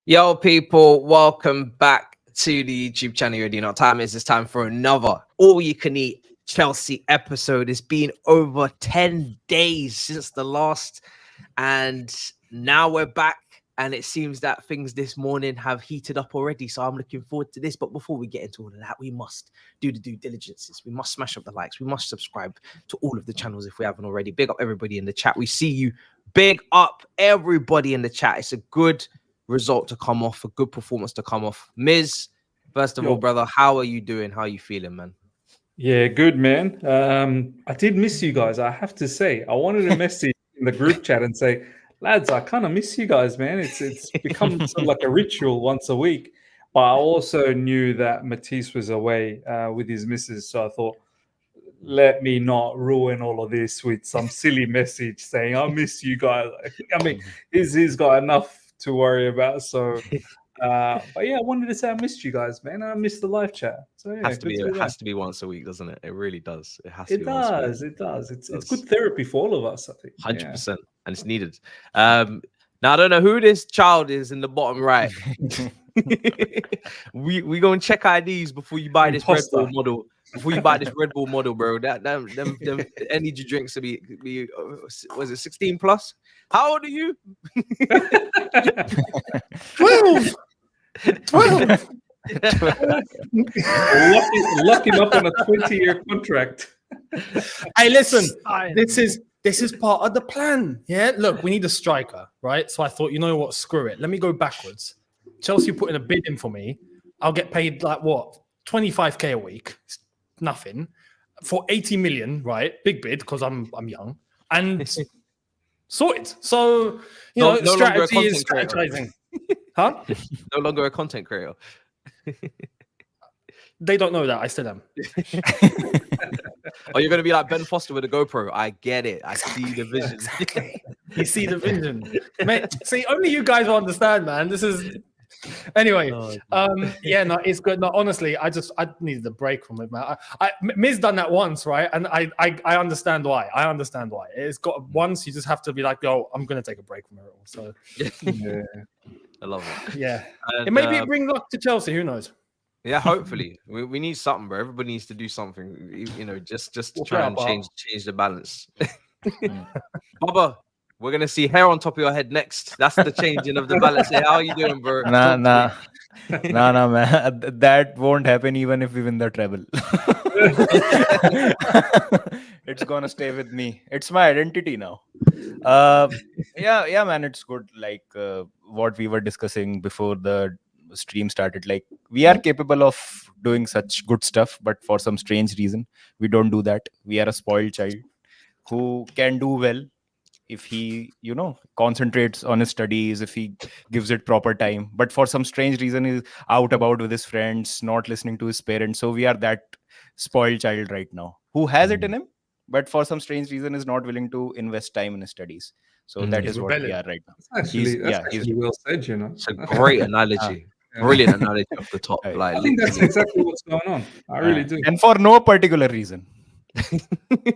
Yo, people, welcome back to the YouTube channel. You already know what time it is. It's time for another all-you-can-eat Chelsea episode. It's been over 10 days since the last, and now we're back. And it seems that things this morning have heated up already. So I'm looking forward to this. But before we get into all of that, we must do the due diligences. We must smash up the likes. We must subscribe to all of the channels if we haven't already. Big up everybody in the chat. We see you. Big up everybody in the chat. It's a good result to come off, a good performance to come off. Miz, first of all, brother, how are you doing? How are you feeling, man? Yeah, good, man. I did miss you guys, I have to say. I wanted to message in the group chat and say, lads, I kind of miss you guys, man. It's become sort of like a ritual once a week. But I also knew that Matisse was away with his missus, so I thought, let me not ruin all of this with some silly message saying, I miss you guys. I mean, he's got enough to worry about, so... but yeah, I wanted to say I missed you guys, man. I missed the live chat. So yeah, it has to be once a week, doesn't it? It really does. It has to be once a week. It does. It's good therapy for all of us, I think. 100%, and it's needed. Now I don't know who this child is in the bottom right. we gonna check IDs before you buy this Red Bull model. Before you buy this Red Bull model, bro. Them energy drinks to be was it 16 plus? How old are you? 12. Lock him up on a 20-year contract. Hey, listen, this is part of the plan. Yeah, look, we need a striker, right? So I thought, you know what? Screw it. Let me go backwards. Chelsea put in a bid in for me. I'll get paid like what? 25k a week. It's nothing. For 80 million, right? Big bid because I'm young and sorted. So you know, strategy is strategizing. Huh? No longer a content creator. They don't know that. I still am. Oh, you're going to be like Ben Foster with a GoPro. I get it. I see the vision. Exactly. You see the vision. Man, see, only you guys will understand, man. This is... Anyway, yeah, no, it's good. No, honestly, I needed a break from it, man. Miz done that once, right? And I understand why. I understand why. It's got once you just have to be like, yo, I'm going to take a break from it all. So, yeah. I love it. Yeah. And maybe it brings luck to Chelsea. Who knows? Yeah, hopefully. We need something, bro. Everybody needs to do something. You know, just to try and change the balance. Baba, we're gonna see hair on top of your head next. That's the changing of the balance. Hey, how are you doing, bro? Nah, man. That won't happen even if we win the treble. It's gonna stay with me. It's my identity now. Yeah, man. It's good. Like what we were discussing before the stream started. Like we are capable of doing such good stuff, but for some strange reason, we don't do that. We are a spoiled child who can do well if he, concentrates on his studies, if he gives it proper time. But for some strange reason, he's out about with his friends, not listening to his parents. So we are that spoiled child right now who has it in him, but for some strange reason is not willing to invest time in his studies. So that is what we are right now. That's actually well said, you know. It's a great analogy. Brilliant analogy off the top. I think that's exactly what's going on. I really do. And for no particular reason.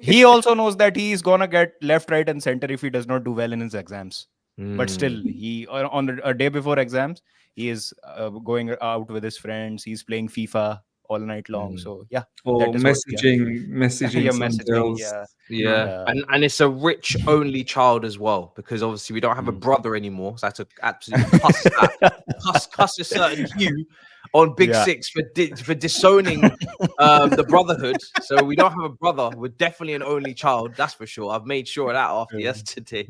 He also knows that he is gonna get left, right, and center if he does not do well in his exams. But still, he on a day before exams, he is going out with his friends. He's playing FIFA all night long. So yeah, messaging. Yeah. And it's a rich only child as well, because obviously we don't have a brother anymore. So I had to absolutely cuss a certain hue on Big Six for disowning the brotherhood. So we don't have a brother. We're definitely an only child. That's for sure. I've made sure of that after yesterday.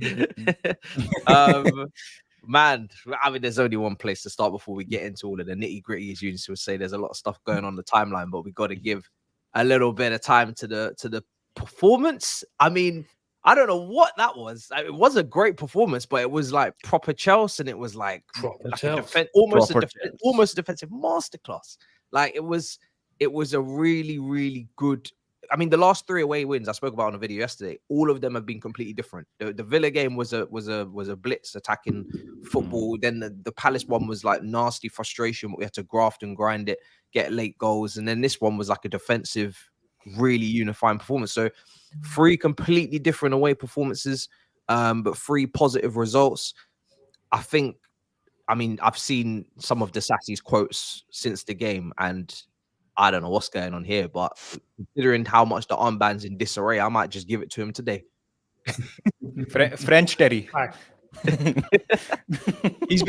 Man, I mean, there's only one place to start before we get into all of the nitty gritty. As Younes would say, there's a lot of stuff going on the timeline, but we got to give a little bit of time to the performance. I mean, I don't know what that was. It was a great performance, but it was like proper Chelsea, and it was like almost a defensive masterclass. Like it was a really, really good. I mean, the last 3 away wins I spoke about on a video yesterday, all of them have been completely different. The Villa game was a blitz attacking football. Then the Palace one was like nasty frustration. We had to graft and grind it, get late goals. And then this one was like a defensive, really unifying performance. So 3 completely different away performances, but 3 positive results. I think I mean, I've seen some of Disasi's quotes since the game, and I don't know what's going on here, but considering how much the armband's in disarray, I might just give it to him today. French Terry. He's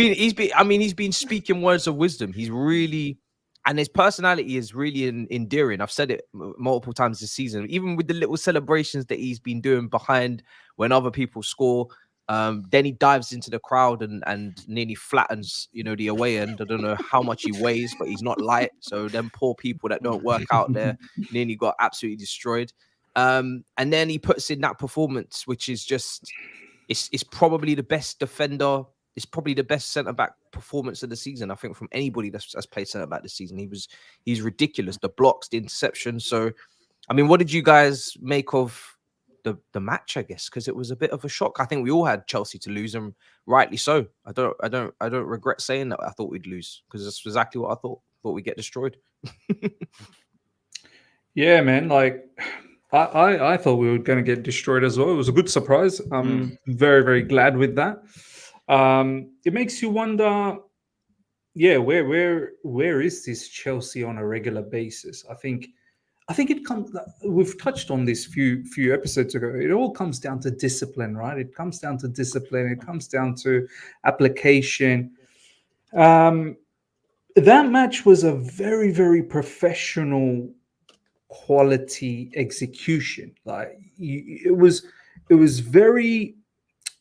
been speaking words of wisdom. He's really, and his personality is really endearing. I've said it multiple times this season, even with the little celebrations that he's been doing behind when other people score. Then he dives into the crowd and nearly flattens, the away end. I don't know how much he weighs, but he's not light. So them poor people that don't work out there nearly got absolutely destroyed. And then he puts in that performance, which is just, it's probably the best defender. It's probably the best centre-back performance of the season, I think, from anybody that's played centre-back this season. He's ridiculous. The blocks, the interception. So, I mean, what did you guys make of the match, I guess? Because it was a bit of a shock. I think we all had Chelsea to lose, and rightly so. I don't regret saying that I thought we'd lose, because that's exactly what I thought. Thought we'd get destroyed. Yeah, man. Like, I thought we were going to get destroyed as well. It was a good surprise. I'm very, very glad with that. It makes you wonder, where is this Chelsea on a regular basis? I think it comes. We've touched on this few episodes ago. It all comes down to discipline, right? It comes down to discipline. It comes down to application. That match was a very, very professional quality execution. Like, it was very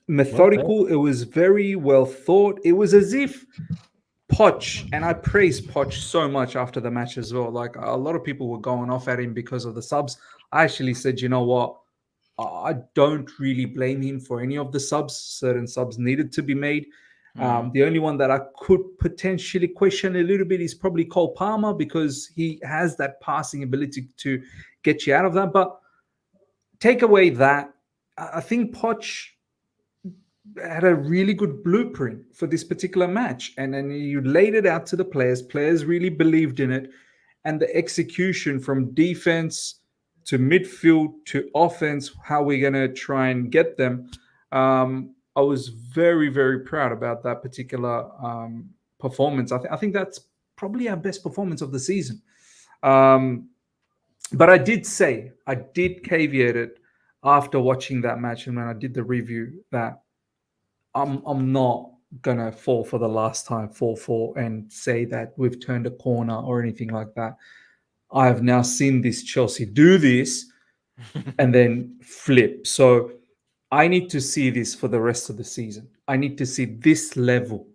methodical. It was very well thought. It was as if Poch, and I praised Poch so much after the match as well. Like, a lot of people were going off at him because of the subs. I actually said, you know what? I don't really blame him for any of the subs. Certain subs needed to be made. The only one that I could potentially question a little bit is probably Cole Palmer, because he has that passing ability to get you out of that. But take away that, I think Poch had a really good blueprint for this particular match. And then you laid it out to the players. Players really believed in it. And the execution from defense to midfield to offense, how we're going to try and get them. I was very, very proud about that particular performance. I think that's probably our best performance of the season. But I did caveat it after watching that match and when I did the review that I'm not going to fall for the last time, and say that we've turned a corner or anything like that. I have now seen this Chelsea do this and then flip. So I need to see this for the rest of the season. I need to see this level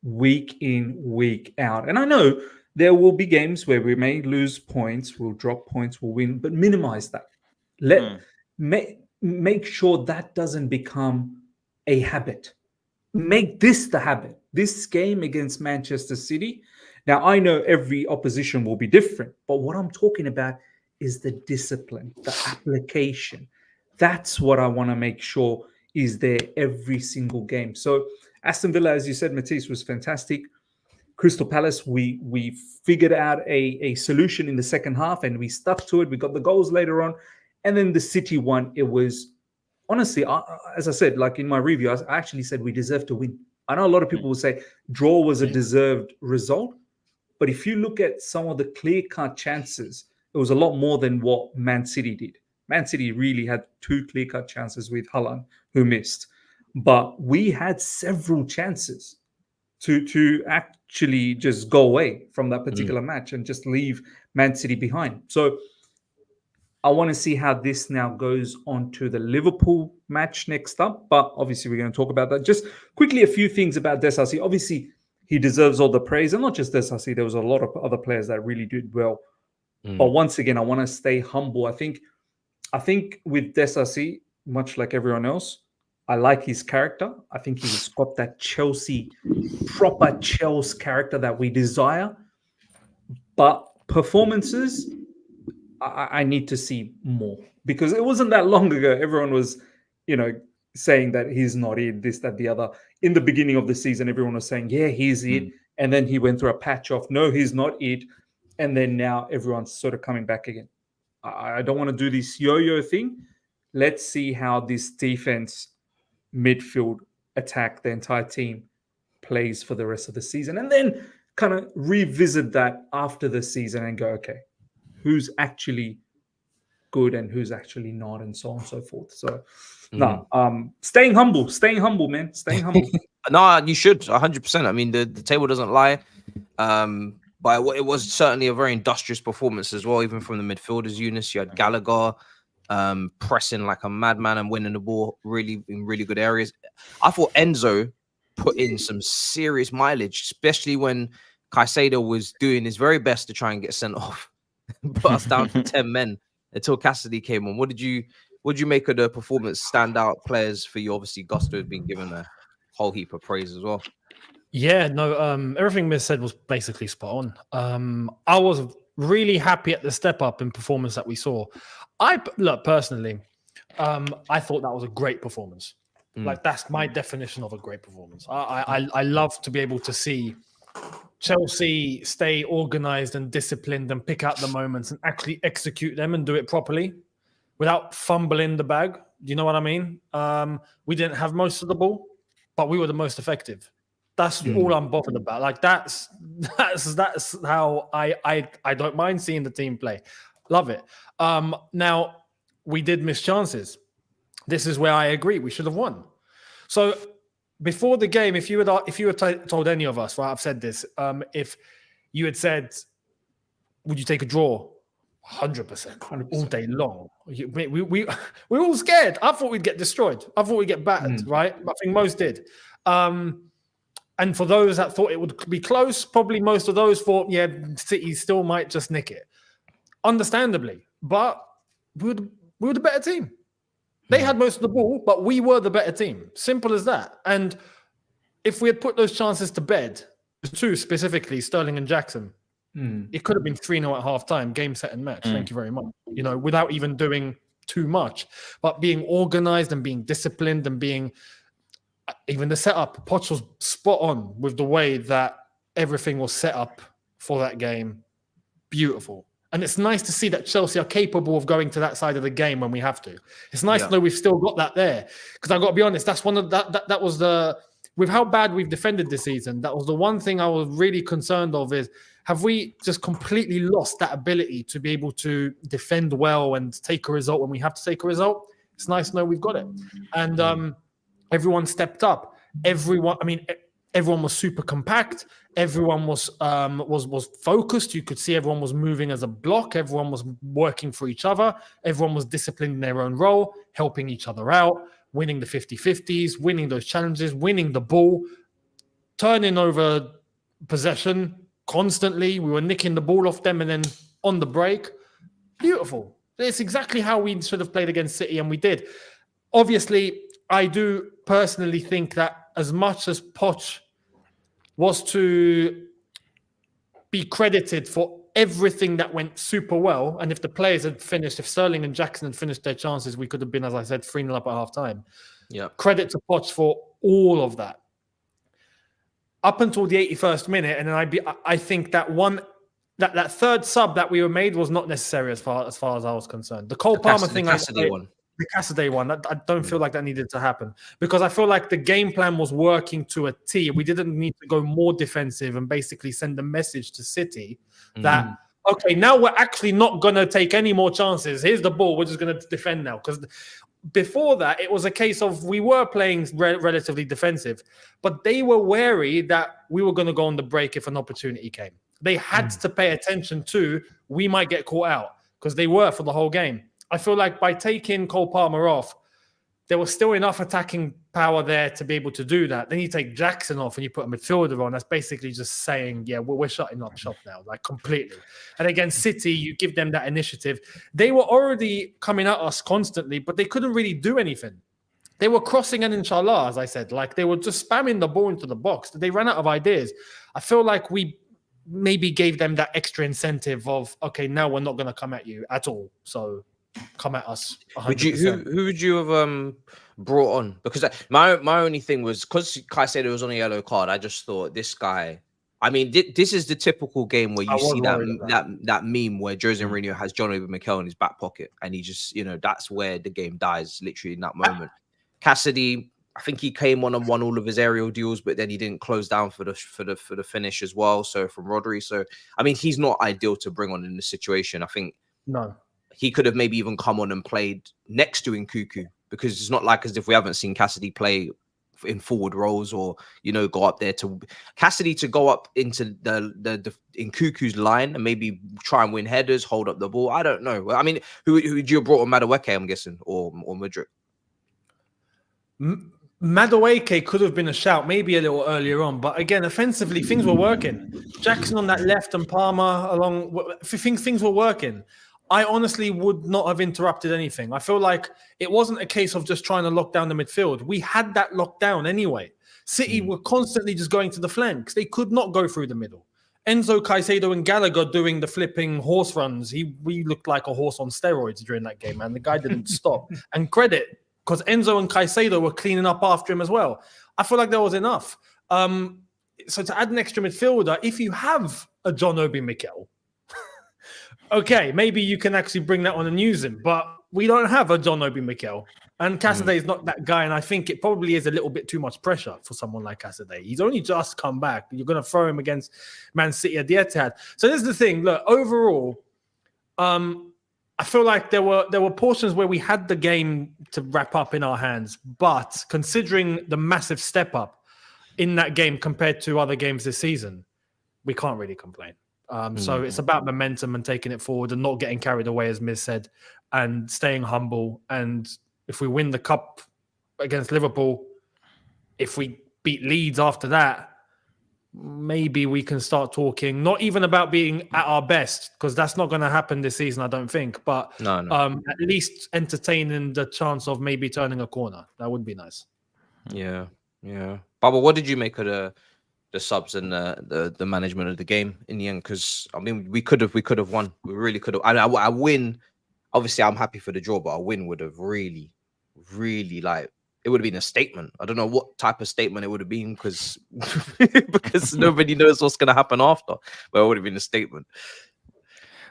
week in, week out. And I know there will be games where we may lose points, we'll drop points, we'll win, but minimize that. Make sure that doesn't become a habit. Make this the habit. This game against Manchester City. Now, I know every opposition will be different, but what I'm talking about is the discipline, the application. That's what I want to make sure is there every single game. So Aston Villa, as you said, Matisse, was fantastic. Crystal Palace, we figured out a solution in the second half and we stuck to it. We got the goals later on. And then the City one, it was, honestly, as I said, like in my review, I actually said we deserve to win. I know a lot of people will say draw was a deserved result. But if you look at some of the clear-cut chances, it was a lot more than what Man City did. Man City really had 2 clear-cut chances with Hairline, who missed. But we had several chances to actually just go away from that particular match and just leave Man City behind. So I want to see how this now goes on to the Liverpool match next up. But obviously, we're going to talk about that. Just quickly, a few things about Disasi. Obviously, he deserves all the praise. And not just Disasi, there was a lot of other players that really did well. But once again, I want to stay humble. I think with Disasi, much like everyone else, I like his character. I think he's got that proper Chelsea character that we desire. But performances, I need to see more. Because it wasn't that long ago, everyone was, saying that he's not it, this, that, the other. In the beginning of the season, everyone was saying, yeah, he's it. And then he went through a patch of, no, he's not it. And then now everyone's sort of coming back again. I don't want to do this yo-yo thing. Let's see how this defense, midfield, attack, the entire team plays for the rest of the season, and then kind of revisit that after the season and go, okay, who's actually good and who's actually not, and so on and so forth. So staying humble, man, staying humble. No, you should 100%. I mean, the table doesn't lie. But it was certainly a very industrious performance as well, even from the midfielders. Younes, you had Gallagher pressing like a madman and winning the ball really in really good areas. I thought Enzo put in some serious mileage, especially when Caicedo was doing his very best to try and get sent off, put us down to 10 men until Cassidys came on. What did you make of the performance? Standout players for you? Obviously, Gusto has been given a whole heap of praise as well. Yeah, no, everything Miz said was basically spot on. I was really happy at the step up in performance that we saw. Personally, I thought that was a great performance. Like, that's my definition of a great performance. I love to be able to see Chelsea stay organized and disciplined and pick out the moments and actually execute them and do it properly without fumbling the bag. Do you know what I mean? We didn't have most of the ball, but we were the most effective. That's all I'm bothered about. Like, that's how I don't mind seeing the team play. Love it. Now, we did miss chances. This is where I agree. We should have won. So before the game, if you had told any of us, right, I've said this, if you had said, would you take a draw? 100%, all day long. We were all scared. I thought we'd get destroyed. I thought we'd get battered, right? I think most did. And for those that thought it would be close, probably most of those thought, yeah, City still might just nick it. Understandably. But we were the better team. They had most of the ball, but we were the better team. Simple as that. And if we had put those chances to bed, two specifically, Sterling and Jackson, it could have been 3-0 at half-time, game, set, and match. Thank you very much. You know, without even doing too much. But being organized and being disciplined and being... Even the setup, Poch was spot on with the way that everything was set up for that game. Beautiful. And it's nice to see that Chelsea are capable of going to that side of the game when we have to. It's nice to know we've still got that there. Because I've got to be honest, that's one of that was the... With how bad we've defended this season, that was the one thing I was really concerned of is, have we just completely lost that ability to be able to defend well and take a result when we have to take a result? It's nice to know we've got it. And... everyone stepped up. Everyone was super compact. Everyone was focused. You could see everyone was moving as a block. Everyone was working for each other. Everyone was disciplined in their own role, helping each other out, winning the 50-50s, winning those challenges, winning the ball, turning over possession constantly. We were nicking the ball off them and then on the break. Beautiful. It's exactly how we should have played against City, and we did. Obviously, I do personally think that as much as Poch was to be credited for everything that went super well, and if the players had finished, if Sterling and Jackson had finished their chances, we could have been, as I said, 3-0 up at half-time. Yeah. Credit to Poch for all of that. Up until the 81st minute, and then I think that that third sub that we were made was not necessary as far as I was concerned. The Cole Palmer thing, the Cassidys one, I don't feel like that needed to happen, because I feel like the game plan was working to a T. We didn't need to go more defensive and basically send a message to City that, okay, now we're actually not going to take any more chances. Here's the ball. We're just going to defend now. Because before that, it was a case of we were playing relatively defensive, but they were wary that we were going to go on the break if an opportunity came. They had to pay attention to, we might get caught out, because they were for the whole game. I feel like by taking Cole Palmer off, there was still enough attacking power there to be able to do that. Then you take Jackson off and you put a midfielder on. That's basically just saying, yeah, we're shutting up shop now, like completely. And against City, you give them that initiative. They were already coming at us constantly, but they couldn't really do anything. They were crossing and inshallah, as I said, like they were just spamming the ball into the box. They ran out of ideas. I feel like we maybe gave them that extra incentive of, okay, now we're not going to come at you at all. So come at us. 100%. Who would you have brought on? Because my only thing was, because Caicedo was on a yellow card, I just thought this guy. I mean, this is the typical game where you see that meme where Jose Mourinho has John Obi Mikel in his back pocket, and he just, that's where the game dies, literally in that moment. Cassidys, I think he came on and won all of his aerial duels, but then he didn't close down for the finish as well. So from Rodri, so I mean, he's not ideal to bring on in this situation. I think No. he could have maybe even come on and played next to Nkuku, because it's not like as if we haven't seen Cassidy play in forward roles, or go up there to Cassidy to go up into the Nkuku's line and maybe try and win headers, hold up the ball. I don't know. I mean, who do you brought on Madueke, I'm guessing, or Mudryk? Madueke could have been a shout, maybe a little earlier on, but again, offensively, things were working. Jackson on that left and Palmer along, things were working. I honestly would not have interrupted anything. I feel like it wasn't a case of just trying to lock down the midfield. We had that locked down anyway. City were constantly just going to the flanks. They could not go through the middle. Enzo, Caicedo, and Gallagher doing the flipping horse runs. We looked like a horse on steroids during that game, man. The guy didn't stop. And credit, because Enzo and Caicedo were cleaning up after him as well. I feel like that was enough. So to add an extra midfielder, if you have a John Obi Mikel, okay, maybe you can actually bring that on and use him, but we don't have a John Obi Mikel. And Cassidys is not that guy, and I think it probably is a little bit too much pressure for someone like Cassidys. He's only just come back. You're going to throw him against Man City at the Etihad. So this is the thing. Look, overall, I feel like there were portions where we had the game to wrap up in our hands, but considering the massive step up in that game compared to other games this season, we can't really complain. So it's about momentum and taking it forward and not getting carried away, as Miz said, and staying humble. And if we win the cup against Liverpool, if we beat Leeds after that, maybe we can start talking, not even about being at our best, because that's not going to happen this season, I don't think, but at least entertaining the chance of maybe turning a corner. That would be nice. Yeah. Baba, what did you make of the subs and the management of the game in the end? Because I mean, we could have won. We really could have. I win. Obviously, I'm happy for the draw, but a win would have really, like, it would have been a statement. I don't know what type of statement it would have been, because nobody knows what's going to happen after. But it would have been a statement.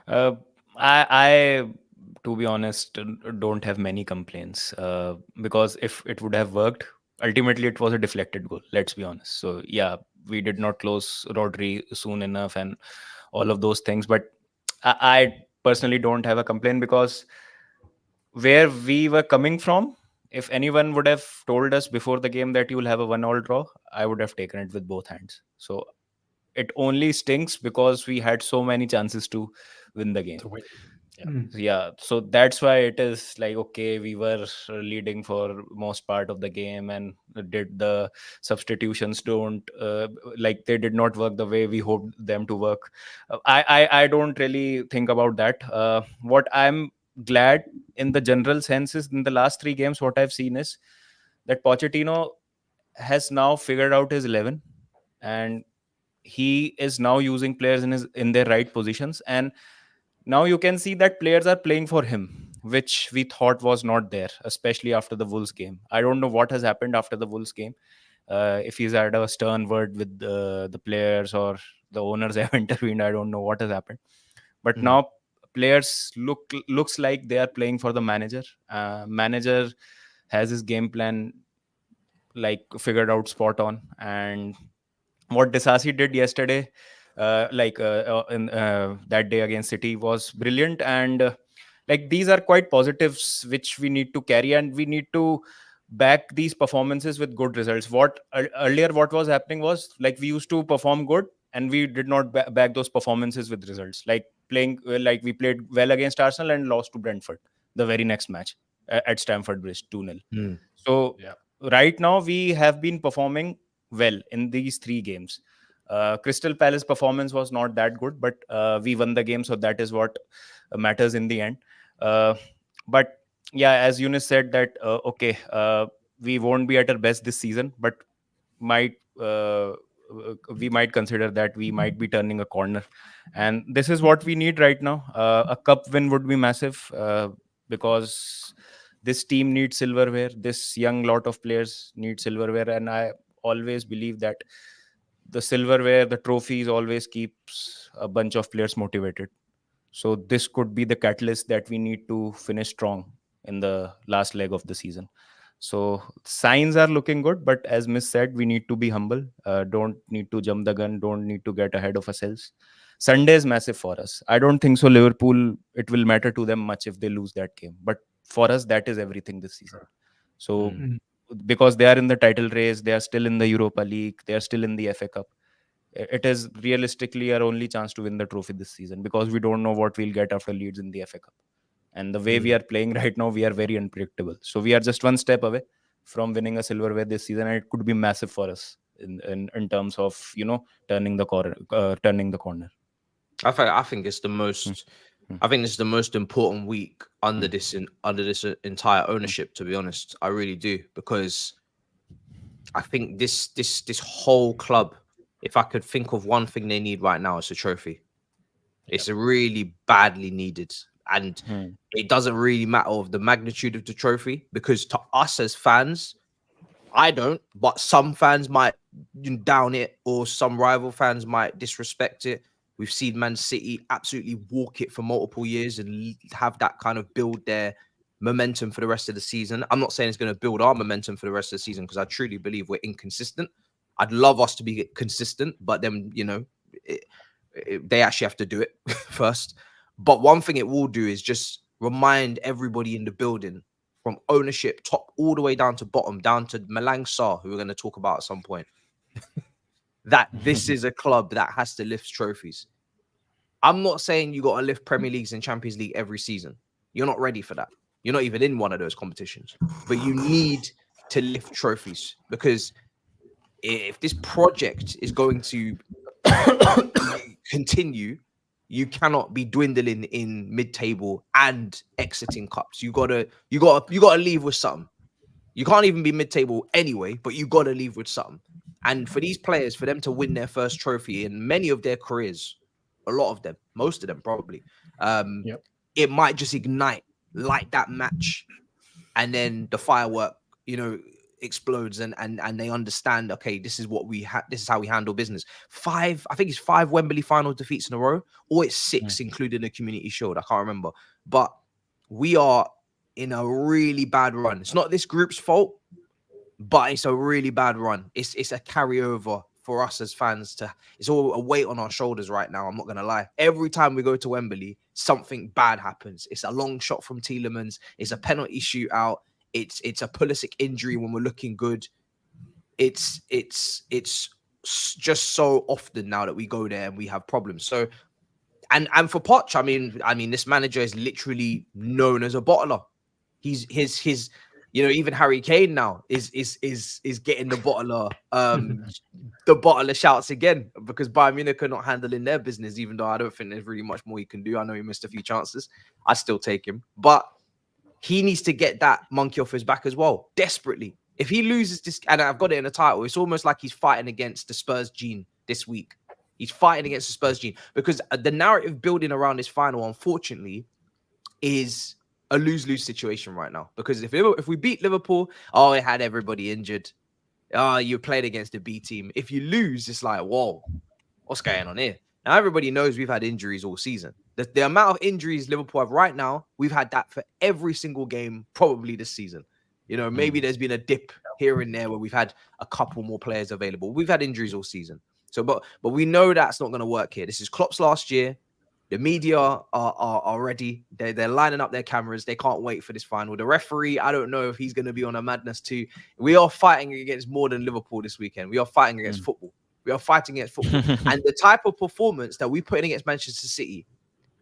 I to be honest, don't have many complaints, because if it would have worked, ultimately it was a deflected goal. Let's be honest. So yeah, we did not close Rodri soon enough and all of those things. But I personally don't have a complaint, because where we were coming from, if anyone would have told us before the game that you will have a 1-1 draw, I would have taken it with both hands. So it only stinks because we had so many chances to win the game. Yeah, so that's why it is like, okay, we were leading for most part of the game, and did the substitutions they did not work the way we hoped them to work. I don't really think about that. What I'm glad in the general sense is, in the last 3 games, what I've seen is that Pochettino has now figured out his 11, and he is now using players in their right positions, and now you can see that players are playing for him, which we thought was not there, especially after the Wolves game. I don't know what has happened after the Wolves game. If he's had a stern word with the players, or the owners have intervened, I don't know what has happened. But now players looks like they are playing for the manager. Manager has his game plan figured out spot on, and what Disasi did yesterday, in that day against City, was brilliant. And these are quite positives which we need to carry, and we need to back these performances with good results. Earlier what was happening was, we used to perform good and we did not back those performances with results. We played well against Arsenal and lost to Brentford the very next match at Stamford Bridge 2-0. So right now we have been performing well in these 3 games. Crystal Palace performance was not that good, but we won the game, so that is what matters in the end. But yeah, as Younes said, that we won't be at our best this season, but we might consider that we might be turning a corner, and this is what we need right now. A cup win would be massive, because this team needs silverware. This young lot of players need silverware, and I always believe that the silverware, the trophies, always keeps a bunch of players motivated. So this could be the catalyst that we need to finish strong in the last leg of the season. So signs are looking good, but as Miss said, we need to be humble. Don't need to jump the gun. Don't need to get ahead of ourselves. Sunday is massive for us. I don't think so. Liverpool, it will matter to them much if they lose that game. But for us, that is everything this season. So because they are in the title race, they are still in the Europa League, they are still in the FA Cup. It is realistically our only chance to win the trophy this season because we don't know what we'll get after Leeds in the FA Cup. And the way we are playing right now, we are very unpredictable. So we are just one step away from winning a silverware this season, and it could be massive for us in terms of turning the corner. I think it's the most. I think this is the most important week under this entire ownership. To be honest, I really do, because I think this whole club, if I could think of one thing they need right now, it's a trophy. It's a really badly needed, and it doesn't really matter of the magnitude of the trophy, because to us as fans, I don't, but some fans might down it, or some rival fans might disrespect it. We've seen Man City absolutely walk it for multiple years and have that kind of build their momentum for the rest of the season. I'm not saying it's going to build our momentum for the rest of the season, because I truly believe we're inconsistent. I'd love us to be consistent, but then, they actually have to do it first. But one thing it will do is just remind everybody in the building, from ownership, top all the way down to bottom, down to Malang Sarr, who we're going to talk about at some point, that this is a club that has to lift trophies. I'm not saying you got to lift Premier Leagues and Champions League every season. You're not ready for that. You're not even in one of those competitions. But you need to lift trophies, because if this project is going to continue, you cannot be dwindling in mid-table and exiting cups. You gotta leave with something. You can't even be mid-table anyway, but you gotta leave with something. And for these players, for them to win their first trophy in many of their careers, a lot of them, most of them probably, it might just ignite like that match, and then the firework, explodes, and they understand, okay, this is what this is how we handle business. I think it's 5 Wembley final defeats in a row, or it's 6 including the Community Shield, I can't remember. But we are in a really bad run. It's not this group's fault, but it's a really bad run. It's a carryover for us as fans. It's all a weight on our shoulders right now. I'm not gonna lie. Every time we go to Wembley, something bad happens. It's a long shot from Tielemans. It's a penalty shootout. It's a Pulisic injury when we're looking good. It's just so often now that we go there and we have problems. So, and for Poch, I mean, this manager is literally known as a bottler. He's his even Harry Kane now is getting the bottler the bottler shouts again, because Bayern Munich are not handling their business, even though I don't think there's really much more he can do. I know he missed a few chances. I still take him, but he needs to get that monkey off his back as well, desperately. If he loses this, and I've got it in the title, it's almost like he's fighting against the Spurs gene this week. He's fighting against the Spurs gene, because the narrative building around this final, unfortunately, is a lose-lose situation right now. Because if we beat Liverpool, it had everybody injured. You played against the B team. If you lose, it's like, whoa, what's going on here? Now, everybody knows we've had injuries all season. The amount of injuries Liverpool have right now, we've had that for every single game, probably this season. Maybe there's been a dip here and there where we've had a couple more players available. We've had injuries all season. So, but we know that's not going to work here. This is Klopp's last year. The media are ready. They're lining up their cameras. They can't wait for this final. The referee, I don't know if he's going to be on a madness too. We are fighting against more than Liverpool this weekend. We are fighting against football. We are fighting against football. And the type of performance that we put in against Manchester City,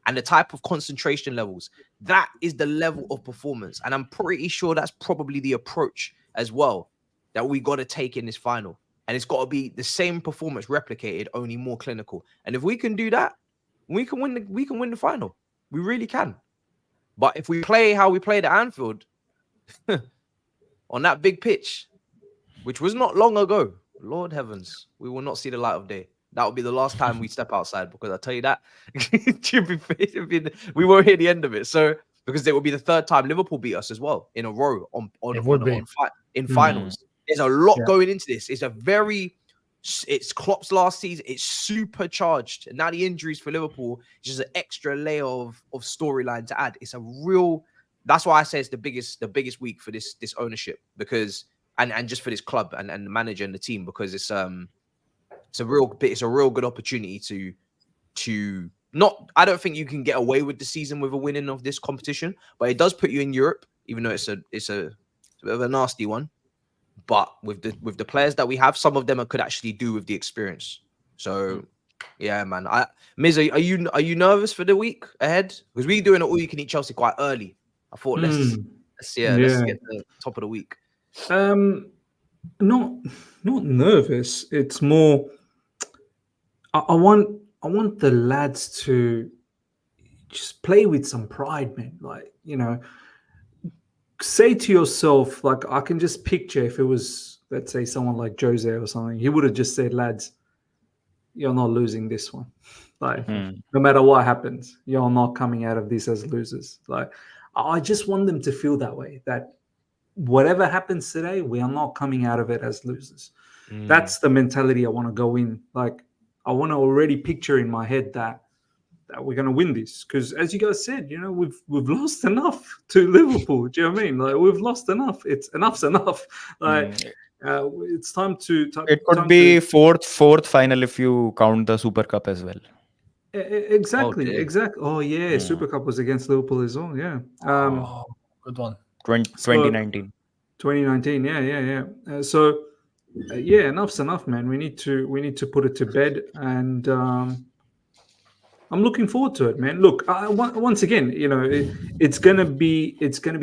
and the type of concentration levels, that is the level of performance. And I'm pretty sure that's probably the approach as well that we got to take in this final. And it's got to be the same performance replicated, only more clinical. And if we can do that, we can win the final. We really can. But if we play how we played at Anfield, on that big pitch, which was not long ago, Lord heavens, we will not see the light of day. That will be the last time we step outside, because I tell you that we won't hear the end of it. So, because it will be the 3rd time Liverpool beat us as well in a row in finals. There's a lot going into this. It's Klopp's last season. It's supercharged. And now the injuries for Liverpool is just an extra layer of storyline to add. It's a real that's why I say it's the biggest week for this ownership, because and just for this club and the manager and the team, because it's a real good opportunity to not. I don't think you can get away with the season with a winning of this competition, but it does put you in Europe, even though it's a bit of a nasty one. But with the players that we have, some of them could actually do with the experience. So yeah, man. Miz, are you nervous for the week ahead? Because we're doing an all you can eat Chelsea quite early. I thought let's get the top of the week. Not nervous. It's more I want the lads to just play with some pride, man. Like, you know, say to yourself, like, I can just picture if it was, let's say, someone like Jose or something, he would have just said, lads, you're not losing this one. Like, no matter what happens, you're not coming out of this as losers. Like, I just want them to feel that way, that whatever happens today, we are not coming out of it as losers. That's the mentality I want to go in. Like, I want to already picture in my head that we're going to win this. Because as you guys said, you know, we've lost enough to Liverpool. Do you know what I mean? Like, we've lost enough. Enough's enough. Like, it's time to... It could be fourth final if you count the Super Cup as well. Exactly. Oh, yeah. Super Cup was against Liverpool as well. Yeah. Good one. 2019. 2019. Yeah. Enough's enough, man. We need to put it to bed, and I'm looking forward to it, man. Look, once again, you know, it's gonna be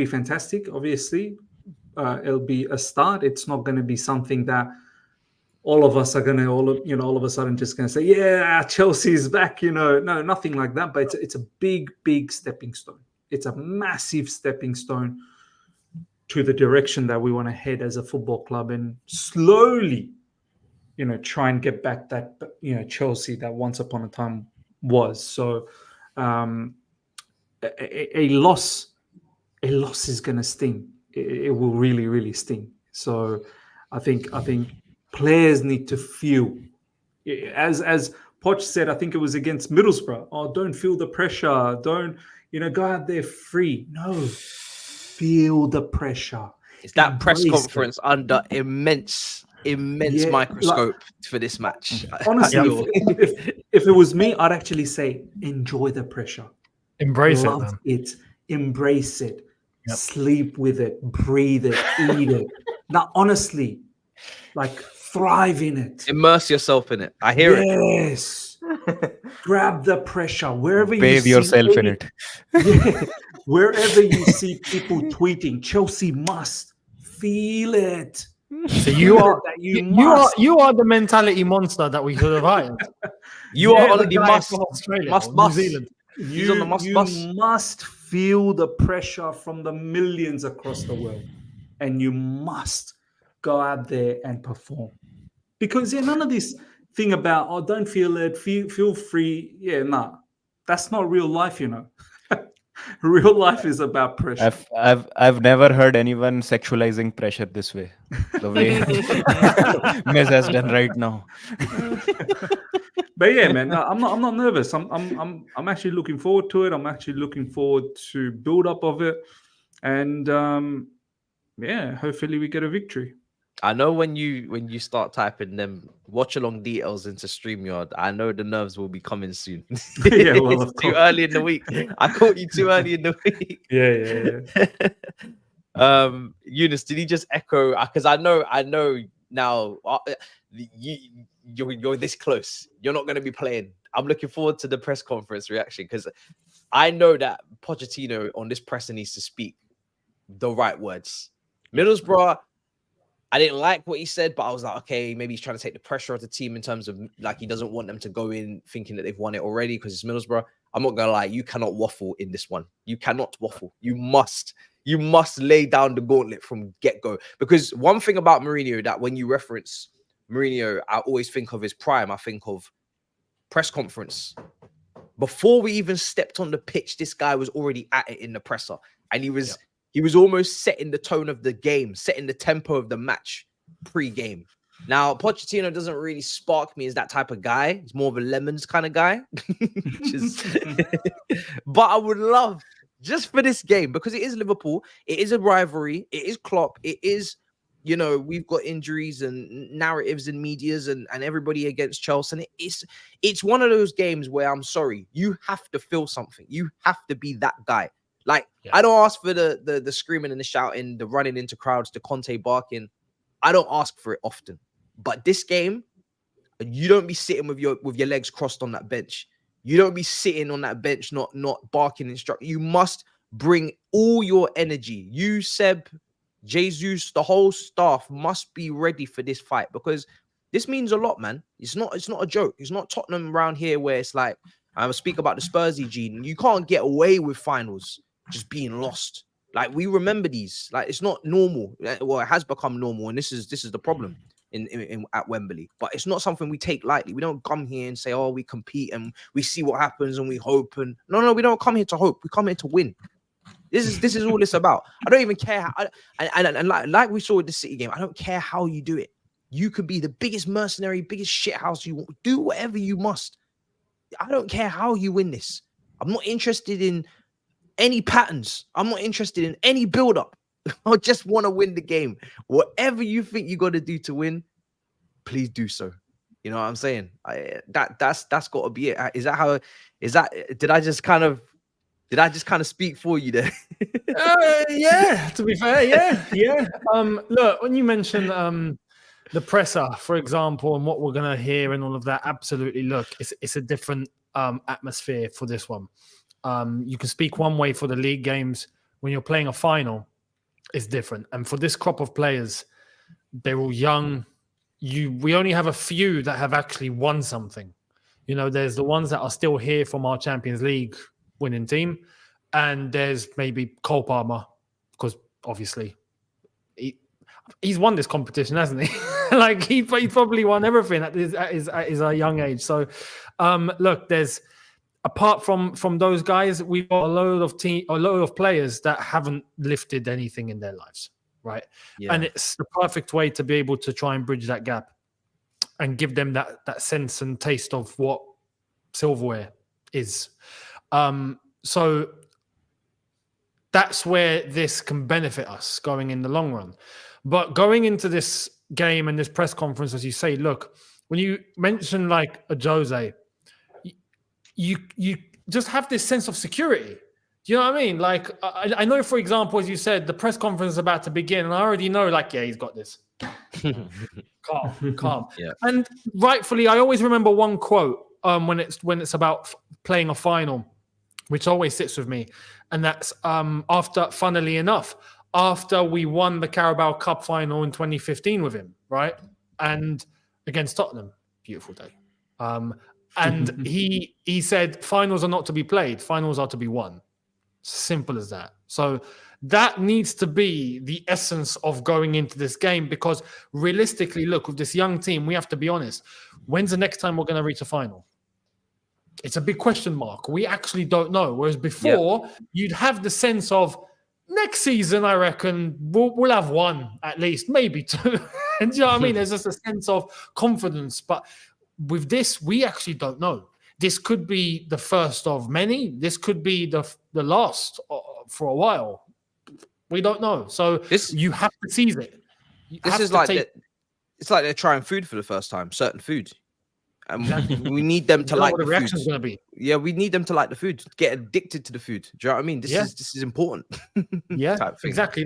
fantastic. Obviously, it'll be a start. It's not going to be something that all of us are going to all of a sudden just going to say, yeah, Chelsea's back. You know, no, nothing like that. But it's a big stepping stone. It's a massive stepping stone to the direction that we want to head as a football club, and slowly, you know, try and get back that, you know, Chelsea that once upon a time was. So a loss is going to sting. It will really sting. So I think players need to feel, as Poch said, I think it was against Middlesbrough, don't feel the pressure, don't, you know, go out there free. No, feel the pressure. It's that press conference under immense microscope for this match. Honestly, if it was me, I'd actually say enjoy the pressure. Embrace Embrace it. Yep. Sleep with it, breathe it, eat it. Now, honestly, like, thrive in it. Immerse yourself in it. I hear it. Yes. Grab the pressure wherever bathe you yourself in it. Yeah. Wherever you see people tweeting, Chelsea must feel it. So you are the mentality monster that we could have hired. You are on the must. New Zealand. He's on the must. You must feel the pressure from the millions across the world, and you must go out there and perform. Because none of this thing about don't feel it, feel free. Yeah, nah, that's not real life, you know. Real life is about pressure. I've never heard anyone sexualizing pressure this way, the way Miz has done right now. But yeah, man, no, I'm not nervous. I'm actually looking forward to it. I'm actually looking forward to build up of it, and hopefully we get a victory. I know when you start typing them watch along details into StreamYard, I know the nerves will be coming soon. Yeah, well, it's too early in the week. I caught you too early in the week. Yeah. Younes, did he just echo? Because I know now. You're this close. You're not going to be playing. I'm looking forward to the press conference reaction, because I know that Pochettino on this presser needs to speak the right words. Middlesbrough, I didn't like what he said, but I was like, okay, maybe he's trying to take the pressure off the team in terms of, like, he doesn't want them to go in thinking that they've won it already because it's Middlesbrough. I'm not going to lie. You cannot waffle in this one. You cannot waffle. You must lay down the gauntlet from get-go. Because one thing about Mourinho, that when you reference Mourinho, I always think of his prime. I think of press conference. Before we even stepped on the pitch, this guy was already at it in the presser. And he was almost setting the tone of the game, setting the tempo of the match pre-game. Now, Pochettino doesn't really spark me as that type of guy. He's more of a Lemons kind of guy. But I would love just for this game, because it is Liverpool, it is a rivalry, it is Klopp, it is, you know, we've got injuries and narratives and medias and everybody against Chelsea. And it's one of those games where, I'm sorry, you have to feel something. You have to be that guy. Like, I don't ask for the screaming and the shouting, the running into crowds, the Conte barking. I don't ask for it often. But this game, you don't be sitting with your legs crossed on that bench. You don't be sitting on that bench, not barking instruction. You must bring all your energy. You, Seb, Jesus, the whole staff must be ready for this fight, because this means a lot, man. It's not a joke. It's not Tottenham around here where it's like, I speak about the Spursy gene. You can't get away with finals just being lost. Like, we remember these. Like, it's not normal. Well, it has become normal, and this is the problem in at Wembley. But it's not something we take lightly. We don't come here and say, oh, we compete and we see what happens and we hope. And no, we don't come here to hope. We come here to win. This is all it's about. I don't even care how, and like we saw with the City game, I don't care how you do it. You could be the biggest mercenary, biggest shithouse you want. Do whatever you must. I don't care how you win this. I'm not interested in any patterns. I'm not interested in any build-up. I just want to win the game. Whatever you think you got to do to win, please do so. You know what I'm saying? That's got to be it. Did I just kind of speak for you there? Yeah, to be fair, yeah. Look, when you mention the presser, for example, and what we're gonna hear and all of that, absolutely. Look, it's a different atmosphere for this one. You can speak one way for the league games. When you're playing a final, it's different. And for this crop of players, they're all young. We only have a few that have actually won something. You know, there's the ones that are still here from our Champions League winning team, and there's maybe Cole Palmer, because obviously he's won this competition, hasn't he? Like, he probably won everything at his young age. So look, there's, apart from those guys, we've got a load of players that haven't lifted anything in their lives, right? Yeah. And it's the perfect way to be able to try and bridge that gap and give them that sense and taste of what silverware is. So that's where this can benefit us going in the long run. But going into this game and this press conference, as you say, look, when you mention like a Jose, you just have this sense of security. Do you know what I mean? Like, I know, for example, as you said, the press conference is about to begin, and I already know, like, yeah, he's got this. Calm. Yeah. And rightfully, I always remember one quote when it's about playing a final, which always sits with me, and that's funnily enough, after we won the Carabao Cup final in 2015 with him, right? And against Tottenham, beautiful day. And he said, finals are not to be played, finals are to be won. Simple as that. So that needs to be the essence of going into this game, because realistically, look, with this young team, we have to be honest. When's the next time we're going to reach a final? It's a big question mark. We actually don't know. Whereas before, you'd have the sense of, next season, I reckon, we'll have one at least, maybe two. And do you know what I mean? There's just a sense of confidence. But with this, we actually don't know. This could be the first of many. This could be the last for a while. We don't know. So you have to seize it. It's like they're trying food for the first time, certain food. And we need them to like what the reaction is going to be. Yeah, we need them to like the food, get addicted to the food. Do you know what I mean? This is important. Yeah, exactly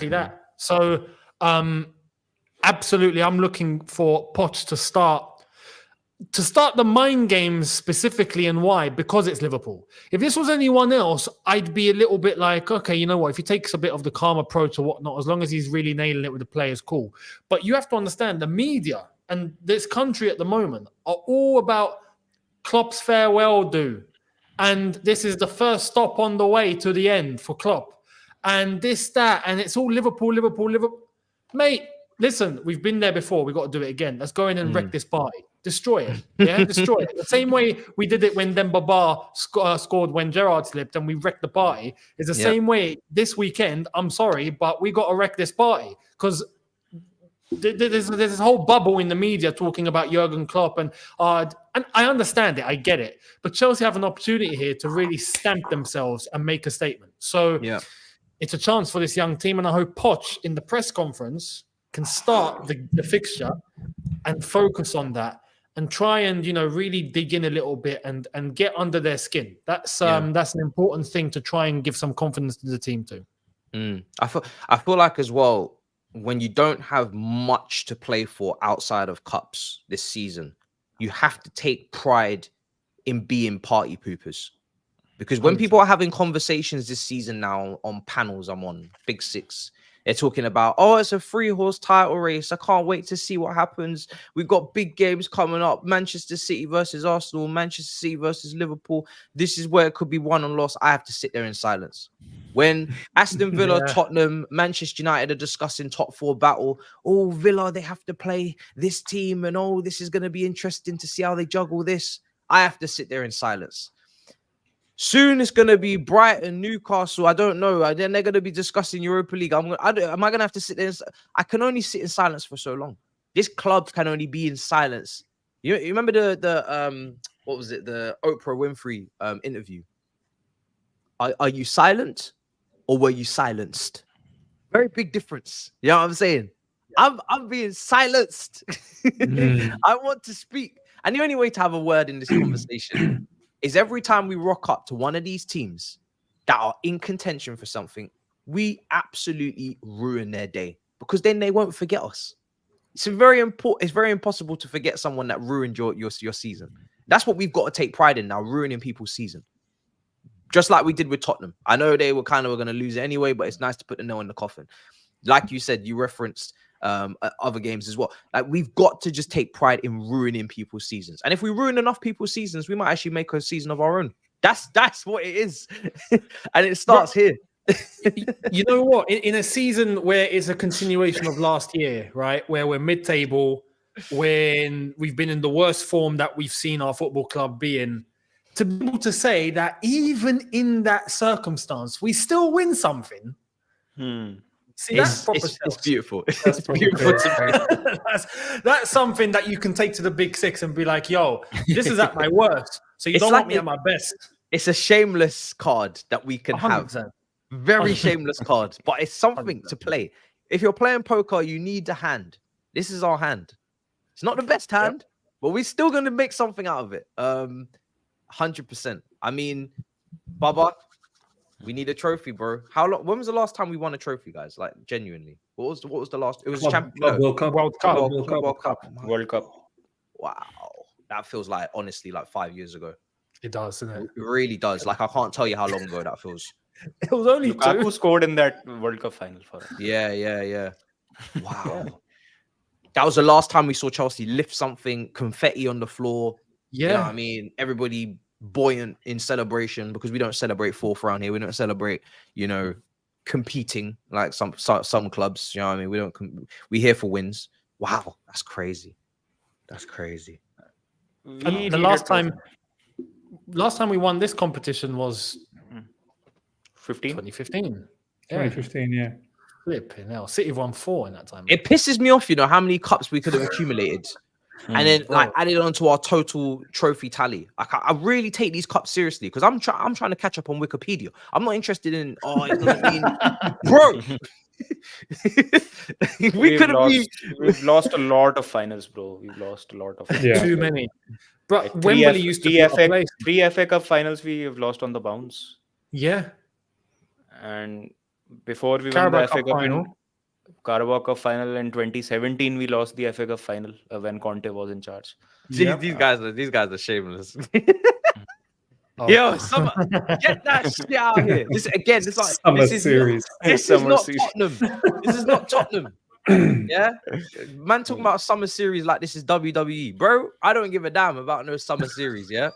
that. So absolutely, I'm looking for Poch to start the mind games specifically. And why? Because it's Liverpool. If this was anyone else, I'd be a little bit like, okay, you know what? If he takes a bit of the calm approach or whatnot, as long as he's really nailing it with the players, cool. But you have to understand, the media and this country at the moment are all about Klopp's farewell do. And this is the first stop on the way to the end for Klopp. And this, that, and it's all Liverpool. Mate, listen, we've been there before. We've got to do it again. Let's go in and wreck this party. Destroy it. Yeah, destroy it. The same way we did it when Dembaba scored when Gerrard slipped and we wrecked the party. It's the same way this weekend. I'm sorry, but we got to wreck this party, because there's this whole bubble in the media talking about Jurgen Klopp, and I understand it, I get it, but Chelsea have an opportunity here to really stamp themselves and make a statement. So it's a chance for this young team, and I hope Poch in the press conference can start the fixture and focus on that and try and really dig in a little bit and get under their skin. That's an important thing to try and give some confidence to the team too. I feel like as well, when you don't have much to play for outside of cups this season, you have to take pride in being party poopers. Because when people are having conversations this season now on panels, I'm on Big Six, they're talking about, oh, it's a 3-horse title race. I can't wait to see what happens. We've got big games coming up. Manchester City versus Arsenal, Manchester City versus Liverpool. This is where it could be won and lost. I have to sit there in silence. When Aston Villa, Tottenham, Manchester United are discussing top 4 battle, oh, Villa, they have to play this team, and oh, this is going to be interesting to see how they juggle this. I have to sit there in silence. Soon it's going to be Brighton, Newcastle. I don't know. Then they're going to be discussing Europa League. Am I going to have to sit there? I can only sit in silence for so long. This club can only be in silence. You remember the what was it? The Oprah Winfrey interview. Are you silent or were you silenced? Very big difference. You know what I'm saying? I'm being silenced. I want to speak. And the only way to have a word in this conversation is every time we rock up to one of these teams that are in contention for something, we absolutely ruin their day, because then they won't forget us. It's very important. It's very impossible to forget someone that ruined your season. That's what we've got to take pride in now, ruining people's season. Just like we did with Tottenham. I know they were going to lose it anyway, but it's nice to put the nail in the coffin. Like you said, you referenced other games as well. Like, we've got to just take pride in ruining people's seasons. And if we ruin enough people's seasons, we might actually make a season of our own. That's what it is. And it starts here. You know what? In a season where it's a continuation of last year, right? Where we're mid-table, when we've been in the worst form that we've seen our football club be in, to be able to say that even in that circumstance, we still win something. See, it's beautiful. It's beautiful. That's something that you can take to the Big Six and be like, yo, this is at my worst. So you don't want me at my best. It's a shameless card that we can 100%. Have. Very 100%. Shameless card, but it's something 100%. To play. If you're playing poker, you need a hand. This is our hand. It's not the best hand, but we're still going to make something out of it. 100%. I mean, Baba, we need a trophy, bro. How long? When was the last time we won a trophy, guys? Like, genuinely. What was the last? It was World Cup. Wow, that feels like, honestly, like 5 years ago. It does, doesn't it? It really does. Like, I can't tell you how long ago that feels. It was only Lukaku scored in that World Cup final for us. Yeah. Wow. That was the last time we saw Chelsea lift something, confetti on the floor. Yeah. You know what I mean? Everybody buoyant in celebration, because we don't celebrate fourth around here. We don't celebrate, competing like some clubs. You know what I mean? We're here for wins. Wow, that's crazy. That's crazy. The last time we won this competition was 2015. 2015, yeah. Flipping hell. City won 4 in that time. It pisses me off, how many cups we could have accumulated. And then added on to our total trophy tally. Like, I really take these cups seriously, because I'm trying to catch up on Wikipedia. I'm not interested in bro. We've lost a lot of finals, bro. We've lost a lot of finals. Yeah. Too many. But Wembley used to be three FA Cup finals we have lost on the bounce. Yeah. And before we won the FA Cup final. Carabao Cup final in 2017, we lost the FA Cup final when Conte was in charge. These guys are shameless. Yo, get that shit out of here. This is not Tottenham. Yeah, man, talking about summer series like this is WWE, bro. I don't give a damn about no summer series. Yeah.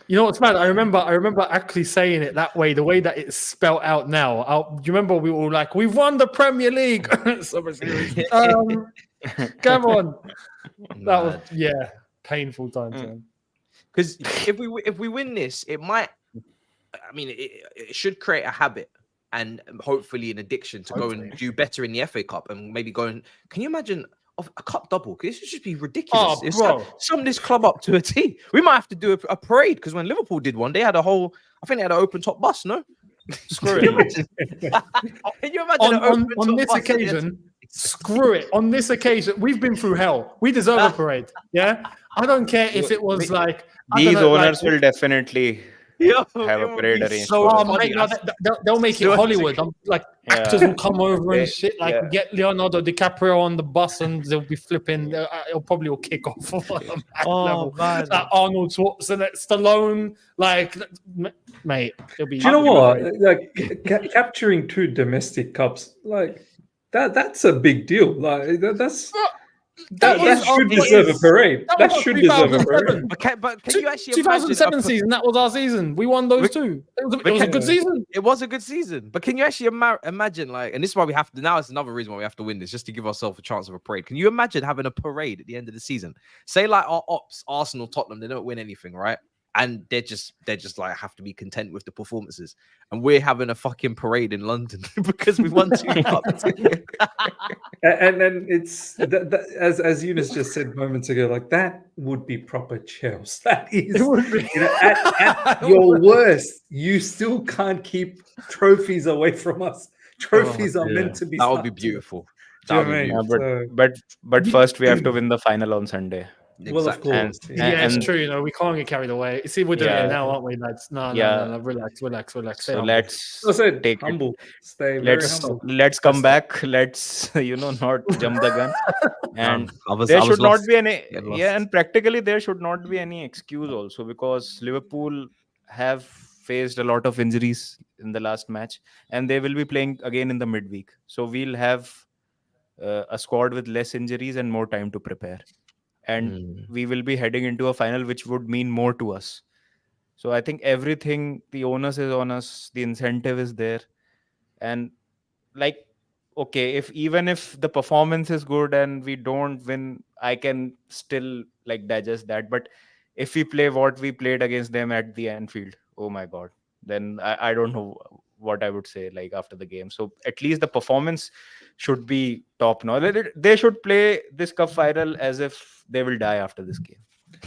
You know what's mad? I remember actually saying it that way, the way that it's spelled out now. Do you remember we were like, we've won the Premier League? Summer series. Come on. That was painful time. Because if we win this, it might. I mean, it should create a habit and hopefully an addiction to go and do better in the FA Cup and maybe go and. Can you imagine of a cup double? This should just be ridiculous. Oh, It's bro. sum this club up to a T. We might have to do a parade because when Liverpool did one, they had a whole. I think they had an open top bus. No, Screw can it. you imagine On this occasion, screw it. On this occasion, we've been through hell. We deserve a parade. Yeah, I don't care if it was like I These don't know, owners like, will definitely Yo, have it a would parade be arranged. so for funny. mate, no, they'll make it Hollywood. Like actors will come over and shit. Like yeah. get Leonardo DiCaprio on the bus and they'll be flipping. It'll probably will kick off on a mad level. man. Like Arnold Schwarzenegger, Stallone, like mate. It'll be. Do you know what? Like capturing 2 domestic cups, like that's a big deal. Like that should deserve a parade. That should deserve a parade. But can you actually 2007 imagine season? That was our season. We won those 2. It was a good season. It was a good season, but can you actually imagine, like, and this is why we have to now. It's another reason why we have to win this, just to give ourselves a chance of a parade. Can you imagine having a parade at the end of the season? Say like our ops, Arsenal, Tottenham, they don't win anything, right? And they're just like have to be content with the performances, and we're having a fucking parade in London because we won 2 cups. And then it's as Younes just said moments ago, like that would be proper Chelsea. That is, It would be. you know, at your worst, you still can't keep trophies away from us. Trophies are meant to be. That would be stuck to. beautiful. Do you That know would what I be mean? Yeah, So- but first we have to win the final on Sunday. Well, of exactly. course. Yeah, it's And- true. You know, we can't get carried away. See, we're doing Yeah. it now, aren't we, lads? No, relax. Stay So humble. let's I said take it. humble. Stay very humble. Let's come back. Let's not jump the gun. And I there was should not lost. be any Get lost. and practically there should not be any excuse also, because Liverpool have faced a lot of injuries in the last match and they will be playing again in the midweek, so we'll have a squad with less injuries and more time to prepare, and we will be heading into a final which would mean more to us. So I think everything, the onus is on us, the incentive is there, and like, okay, even if the performance is good and we don't win, I can still like digest that. But if we play what we played against them at the Anfield, oh my god, then I don't know what I would say like after the game. So at least the performance should be top notch. They should play this cup final as if they will die after this game.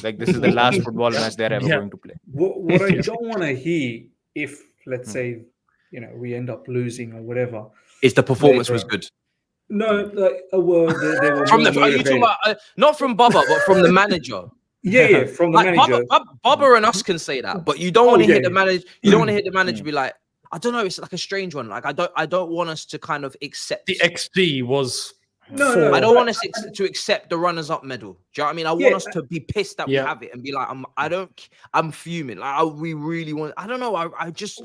Like this is the last football match they're ever going to play. What I don't want to hear, if let's say we end up losing or whatever, Is the performance was good? No, like well, they were From more the, are you talking motivated. about not from Bubba, but from the manager? Yeah, from the Like manager. Bubba and us can say that, but you don't want to yeah, hear the yeah. manager. You don't want to hear the manager be like, I don't know. It's like a strange one. Like I don't want us to kind of accept The XG was. No, I don't want us to accept the runners-up medal. Do you know what I mean? I want us to be pissed that we Yeah. have it and be like, I'm fuming. Like we really want. I don't know. I just,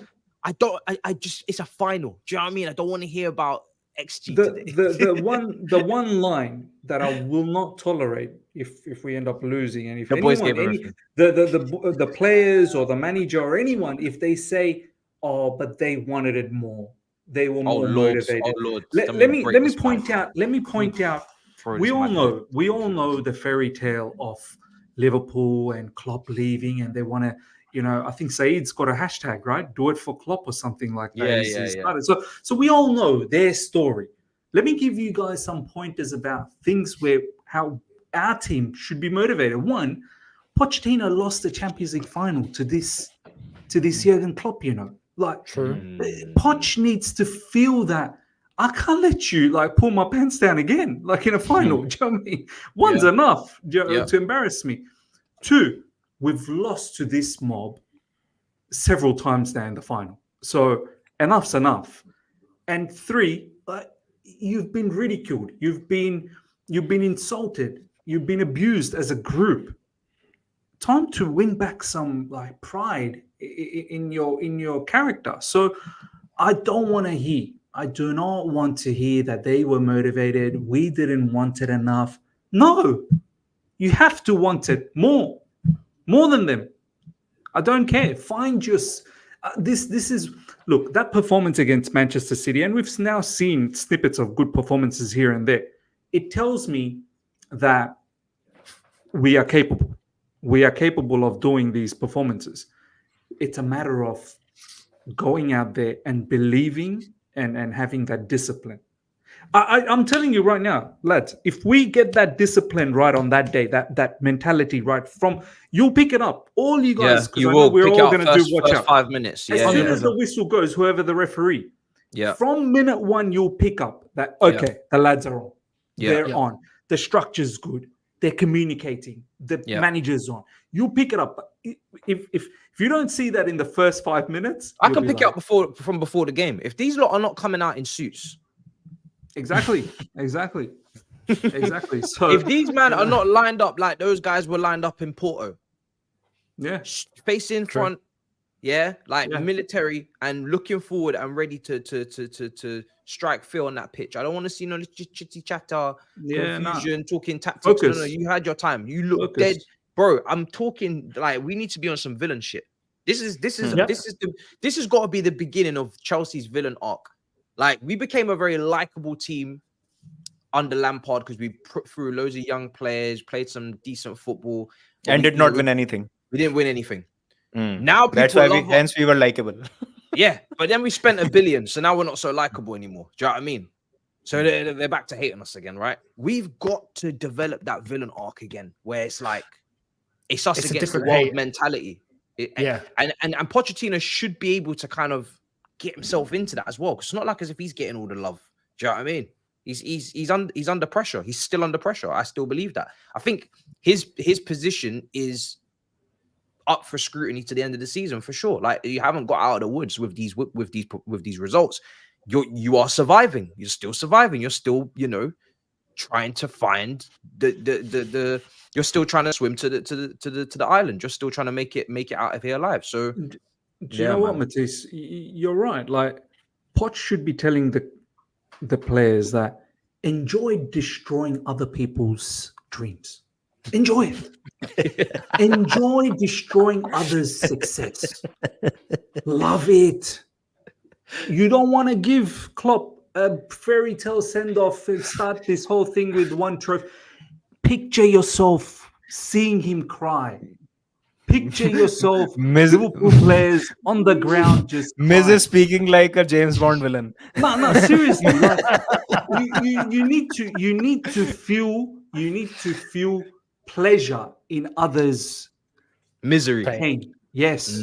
it's a final. Do you know what I mean? I don't want to hear about XG today. the one line that I will not tolerate if we end up losing, and if The boys gave anyone, everything. the players or the manager or anyone, if they say, "Oh, but they wanted it more, they were more motivated." Oh Lord. Let me point out. We all know the fairy tale of Liverpool and Klopp leaving, and they want to. I think Saeed's got a hashtag, right? Do it for Klopp or something like that. Yeah. So we all know their story. Let me give you guys some pointers about things how our team should be motivated. One, Pochettino lost the Champions League final to this Jurgen Klopp. Like Poch needs to feel that I can't let you like pull my pants down again, like in a final. Do you know what I mean? One's enough to embarrass me. Two, we've lost to this mob several times now in the final. So enough's enough. And three, you've been ridiculed. You've been insulted. You've been abused as a group. Time to win back some like pride in your character. So I don't want to hear. I do not want to hear that they were motivated. We didn't want it enough. No, you have to want it more than them. I don't care. Find your this is look, that performance against Manchester City, and we've now seen snippets of good performances here and there. It tells me that we are capable. We are capable of doing these performances. It's a matter of going out there and believing and having that discipline. I'm telling you right now, lads, if we get that discipline right on that day, that mentality right, you'll pick it up. All you guys, Yeah, because you I know will we're pick all out going to do watch first out. 5 minutes. As Yeah, soon yeah, as the whistle goes, whoever the referee, yeah. from minute one, you'll pick up that, okay, the lads are on. Yeah. They're on. The structure's good. They're communicating. The manager's on. You'll pick it up. If you don't see that in the first 5 minutes, I can pick it up from before the game. If these lot are not coming out in suits. Exactly. So if these men are not lined up like those guys were lined up in Porto, facing front, military and looking forward and ready to strike fear on that pitch. I don't want to see no chitty chatter, confusion, talking tactics. No, you had your time. You look dead, bro. I'm talking like we need to be on some villain shit. This has got to be the beginning of Chelsea's villain arc. Like, we became a very likable team under Lampard because we put through loads of young players, played some decent football, and did not win anything. We didn't win anything. Now that's why we were likable. Yeah, but then we spent $1 billion, so now we're not so likable anymore. Do you know what I mean? So they're back to hating us again, right? We've got to develop that villain arc again, where it's like it's us against the world mentality. And Pochettino should be able to kind of get himself into that as well. Because it's not like as if he's getting all the love. Do you know what I mean? He's under pressure. He's still under pressure. I still believe that. I think his position is up for scrutiny to the end of the season for sure. Like, you haven't got out of the woods with these results. You are surviving. You're still surviving. You're still, trying to find the you're still trying to swim to the island. You're still trying to make it out of here alive. So do you know what, Matisse? You're right. Like, Poch should be telling the players that enjoy destroying other people's dreams. Enjoy it. Enjoy destroying others' success. Love it. You don't want to give Klopp a fairy tale send-off and start this whole thing with one trophy. Picture yourself seeing him cry. Picture yourself, Liverpool players on the ground just Miz is speaking like a James Bond villain. No, seriously. Like, you need to feel pleasure in others' misery, pain. Yes.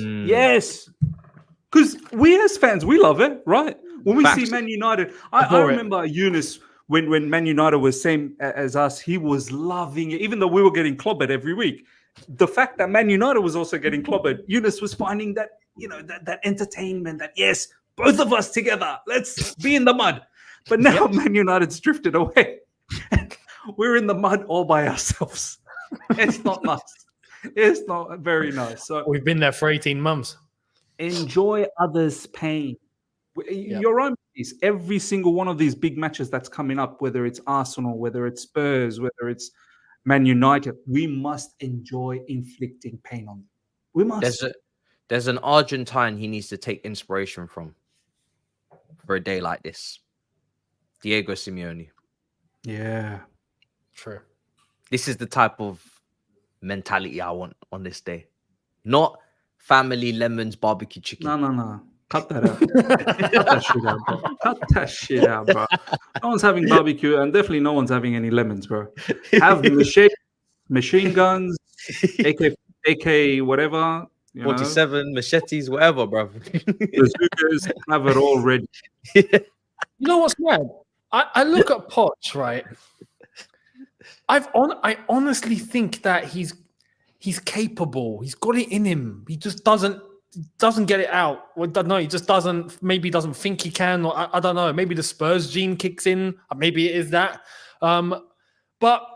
Because we as fans, we love it, right? When we see Man United, I remember Younes when Man United was same as us, he was loving it, even though we were getting clobbered every week. The fact that Man United was also getting clobbered, Younes was finding that, that entertainment, that yes, both of us together, let's be in the mud. But now Man United's drifted away. We're in the mud all by ourselves. It's not nice. It's not very nice. So we've been there for 18 months. Enjoy others' pain. You're right. Every single one of these big matches that's coming up, whether it's Arsenal, whether it's Spurs, whether it's Man United, we must enjoy inflicting pain on them. We must. There's an Argentine he needs to take inspiration from for a day like this. Diego Simeone. Yeah. True. This is the type of mentality I want on this day. Not family lemons barbecue chicken. No. Cut that out. Cut that shit out, bro. Cut that shit out, bro. No one's having barbecue, and definitely no one's having any lemons, bro. Have machine guns, AK whatever. 47 machetes, whatever, bro. Bazookas, have it all ready. You know what's mad? I look at Poch, right? I honestly think that he's capable. He's got it in him. He just doesn't get it out. Well, no, he just doesn't. Maybe doesn't think he can, or I don't know. Maybe the Spurs gene kicks in. Or maybe it is that. But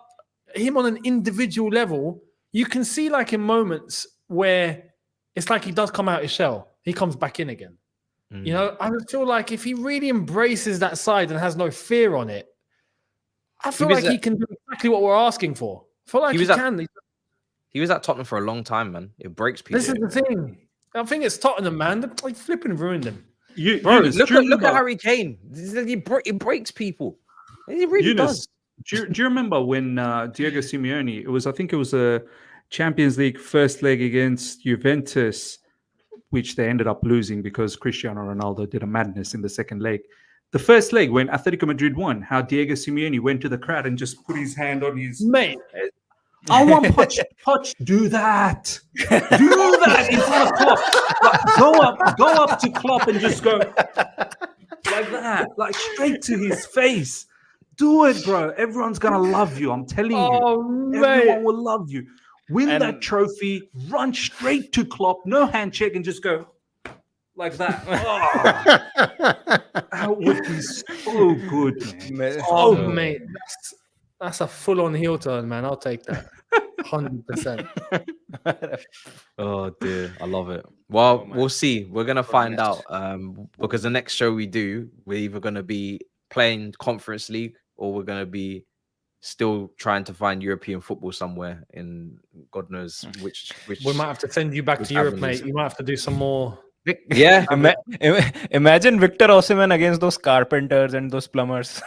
him on an individual level, you can see like in moments where it's like he does come out his shell. He comes back in again. I feel like if he really embraces that side and has no fear on it, I feel like he can do exactly what we're asking for. I feel like he can. He was at Tottenham for a long time, man. It breaks people. This is the thing. I think it's Tottenham, man. They like flipping ruined him. Look at Harry Kane. It breaks people. It really does. Do you remember when Diego Simeone? I think it was a Champions League first leg against Juventus. which they ended up losing because Cristiano Ronaldo did a madness in the second leg. The first leg, when Atletico Madrid won, how Diego Simeone went to the crowd and just put his hand on his... Mate, I want Poch, do that. Do that in front of Klopp. Go up to Klopp and just go like that, like straight to his face. Do it, bro. Everyone's going to love you. I'm telling you. Everyone will love you. Win that trophy, run straight to Klopp, no handshake, and just go like that. That would be so good, man. Mate, that's a full-on heel turn, man. I'll take that. 100%. Oh dear, I love it. Well, we'll see. We're gonna find out. Because the next show we do, we're either gonna be playing Conference League or we're gonna be still trying to find European football somewhere in God knows which. We might have to send you back to Europe, mate. You might have to do some more. Yeah. Imagine Victor Osimhen against those carpenters and those plumbers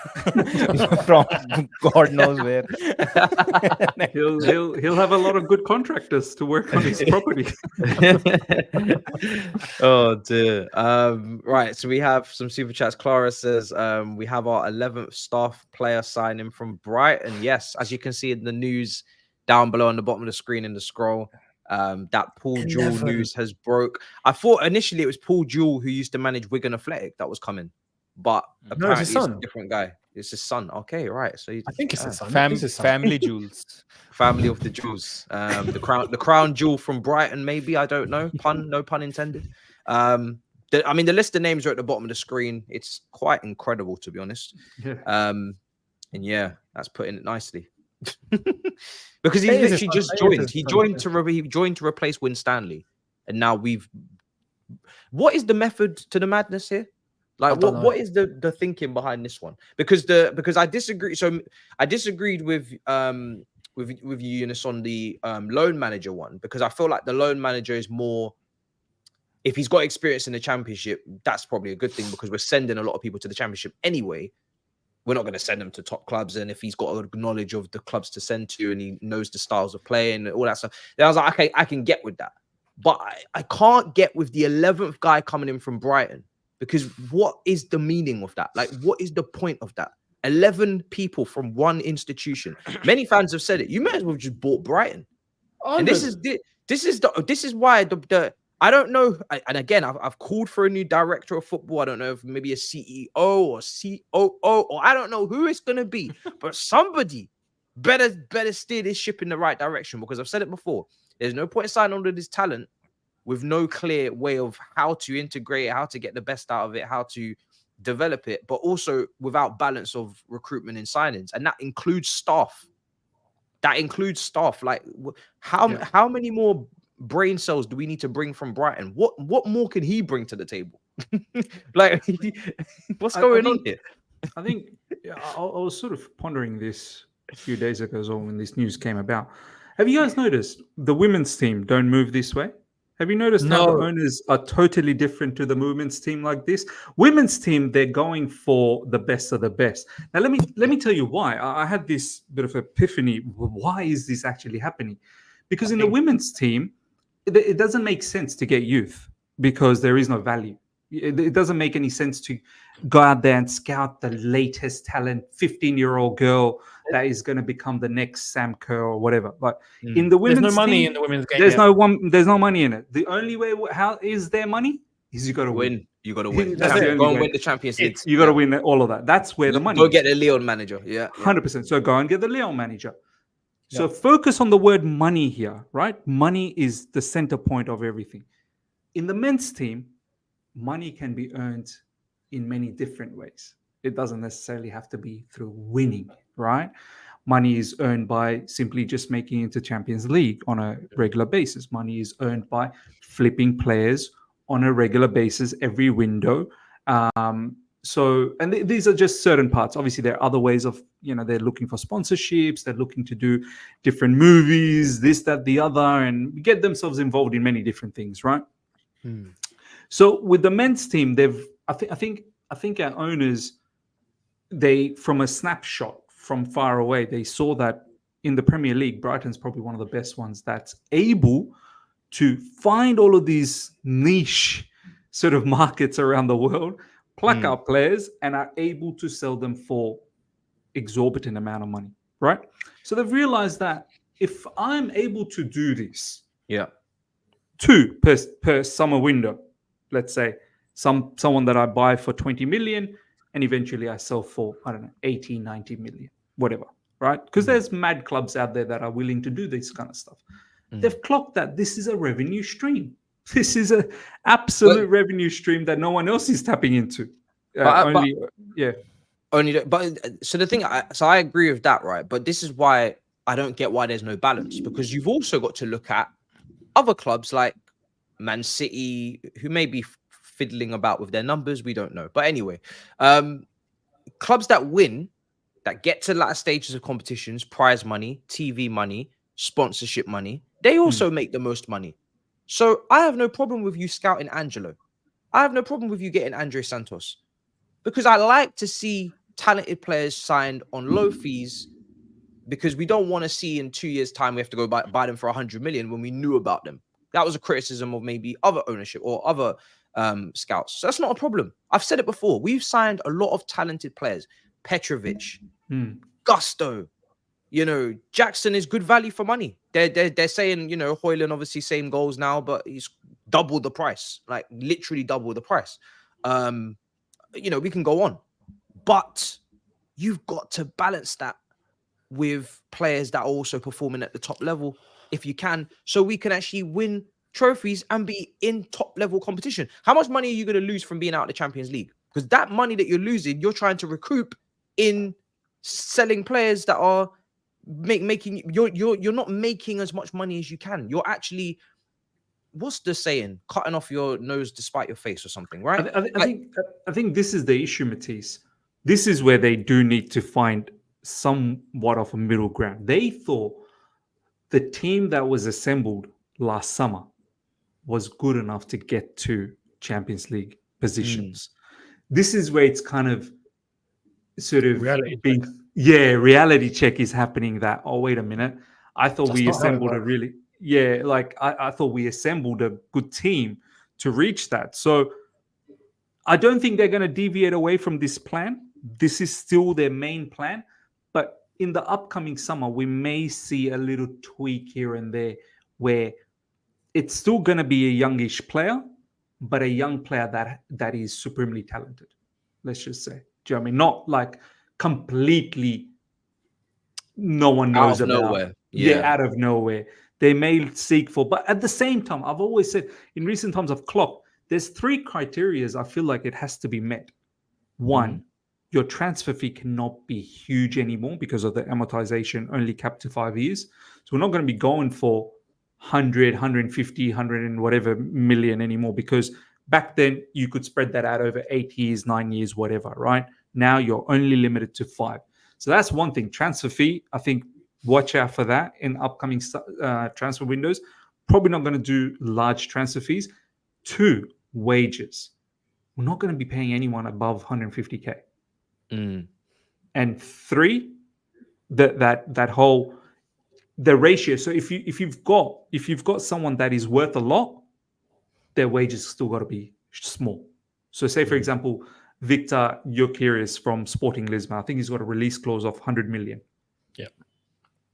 from God knows where. He'll have a lot of good contractors to work on his property. Oh dear. Right. So we have some super chats. Clara says we have our 11th staff player signing from Brighton. Yes, as you can see in the news down below on the bottom of the screen in the scroll. That Paul Jewell news has broke. I thought initially it was Paul Jewell who used to manage Wigan Athletic that was coming, but apparently it's a different guy. It's his son. Okay, right. So I think it's his son. Family jewels. Family of the Jewels. The crown jewel from Brighton, maybe. I don't know. No pun intended. The list of names are at the bottom of the screen. It's quite incredible, to be honest. Yeah. And yeah, that's putting it nicely. Because he literally just joined. He joined to replace Win Stanley, and now what is the method to the madness here? Like, what is the thinking behind this one? Because I disagree. So I disagreed with Younes on the loan manager one, because I feel like the loan manager is more. If he's got experience in the Championship, that's probably a good thing, because we're sending a lot of people to the Championship anyway. We're not going to send him to top clubs, and if he's got a knowledge of the clubs to send to and he knows the styles of play and all that stuff, then I was like, okay, I can get with that. But I can't get with the 11th guy coming in from Brighton, because what is the meaning of that? Like, what is the point of that? 11 people from one institution. Many fans have said it. You may as well just bought Brighton. And this is why the I don't know. And again, I've called for a new director of football. I don't know if maybe a CEO or COO, or I don't know who it's going to be. But somebody better steer this ship in the right direction, because I've said it before. There's no point in signing on to this talent with no clear way of how to integrate it, how to get the best out of it, how to develop it, but also without balance of recruitment and signings. And that includes staff. Like, how many more brain cells do we need to bring from Brighton? What more can he bring to the table? Like, what's going on here? I think I was sort of pondering this a few days ago as well when this news came about. Have you guys noticed the women's team don't move this way? Have you noticed how the owners are totally different to the women's team like this? Women's team, they're going for the best of the best. Now, let me tell you why. I had this bit of epiphany. Why is this actually happening? Because in the women's team, it doesn't make sense to get youth, because there is no value. It doesn't make any sense to go out there and scout the latest talent, 15-year-old girl that is going to become the next Sam Kerr or whatever. But in the women's there's no money team, in the women's game. There's no money in it. The only way how is there money is you got to win. You got to win. That's the only go and way. win the Champions League. You got to win all of that. That's where the money. Go get the Leon manager. Yeah, 100%. So go and get the Leon manager. So focus on the word money here, right? Money is the center point of everything. In the men's team, money can be earned in many different ways. It doesn't necessarily have to be through winning, right? Money is earned by simply just making it to Champions League on a regular basis. Money is earned by flipping players on a regular basis every window. These are just certain parts. Obviously, there are other ways of, they're looking for sponsorships. They're looking to do different movies, this, that, the other, and get themselves involved in many different things, right? So with the men's team, I think our owners, from a snapshot from far away, they saw that in the Premier League, Brighton's probably one of the best ones that's able to find all of these niche sort of markets around the world, pluck out players, and are able to sell them for exorbitant amount of money, right? So they've realized that if I'm able to do this, Yeah. 2 per summer window, let's say someone that I buy for 20 million and eventually I sell for, I don't know, 80, 90 million, whatever, right? Because there's mad clubs out there that are willing to do this kind of stuff. They've clocked that this is a revenue stream. This is an absolute revenue stream that no one else is tapping into. So the thing, I agree with that, right? But this is why I don't get why there's no balance, because you've also got to look at other clubs like Man City, who may be fiddling about with their numbers. We don't know. But anyway, clubs that win, that get to latter stages of competitions, prize money, TV money, sponsorship money, they also make the most money. So I have no problem with you scouting Angelo. I have no problem with you getting Andre Santos, because I like to see talented players signed on low fees, because we don't want to see in 2 years' time we have to go buy them for 100 million when we knew about them. That was a criticism of maybe other ownership or other scouts. So that's not a problem. I've said it before. We've signed a lot of talented players. Petrovic, Gusto, Jackson is good value for money. They're saying, Højlund obviously same goals now, but he's double the price, like literally double the price. We can go on, but you've got to balance that with players that are also performing at the top level, if you can, so we can actually win trophies and be in top level competition. How much money are you going to lose from being out of the Champions League? Because that money that you're losing, you're trying to recoup in selling players that are making you're not making as much money as you can. You're actually, what's the saying, cutting off your nose despite your face or something, right? I think this is the issue, Matisse. This is where they do need to find somewhat of a middle ground. They thought the team that was assembled last summer was good enough to get to Champions League positions. This is where it's kind of sort of reality check is happening that, oh, wait a minute. I thought we assembled I thought we assembled a good team to reach that. So I don't think they're going to deviate away from this plan. This is still their main plan. But in the upcoming summer, we may see a little tweak here and there where it's still going to be a youngish player, but a young player that is supremely talented. Let's just say. Do you know what I mean? Not like completely no one knows about. Nowhere. Out of nowhere. They may seek for, but at the same time, I've always said in recent times of Klopp, there's 3 criteria I feel like it has to be met. 1, your transfer fee cannot be huge anymore because of the amortization only capped to 5 years. So we're not going to be going for 100, 150, 100 and whatever million anymore, because back then you could spread that out over 8 years, 9 years, whatever, right? Now you're only limited to 5. So that's one thing. Transfer fee, I think, watch out for that in upcoming transfer windows. Probably not going to do large transfer fees. 2, wages. We're not going to be paying anyone above 150k. And 3, that whole the ratio. So if you've got someone that is worth a lot, their wages still got to be small. So say for example, Victor Gyökeres from Sporting Lisbon, I think he's got a release clause of 100 million. Yeah.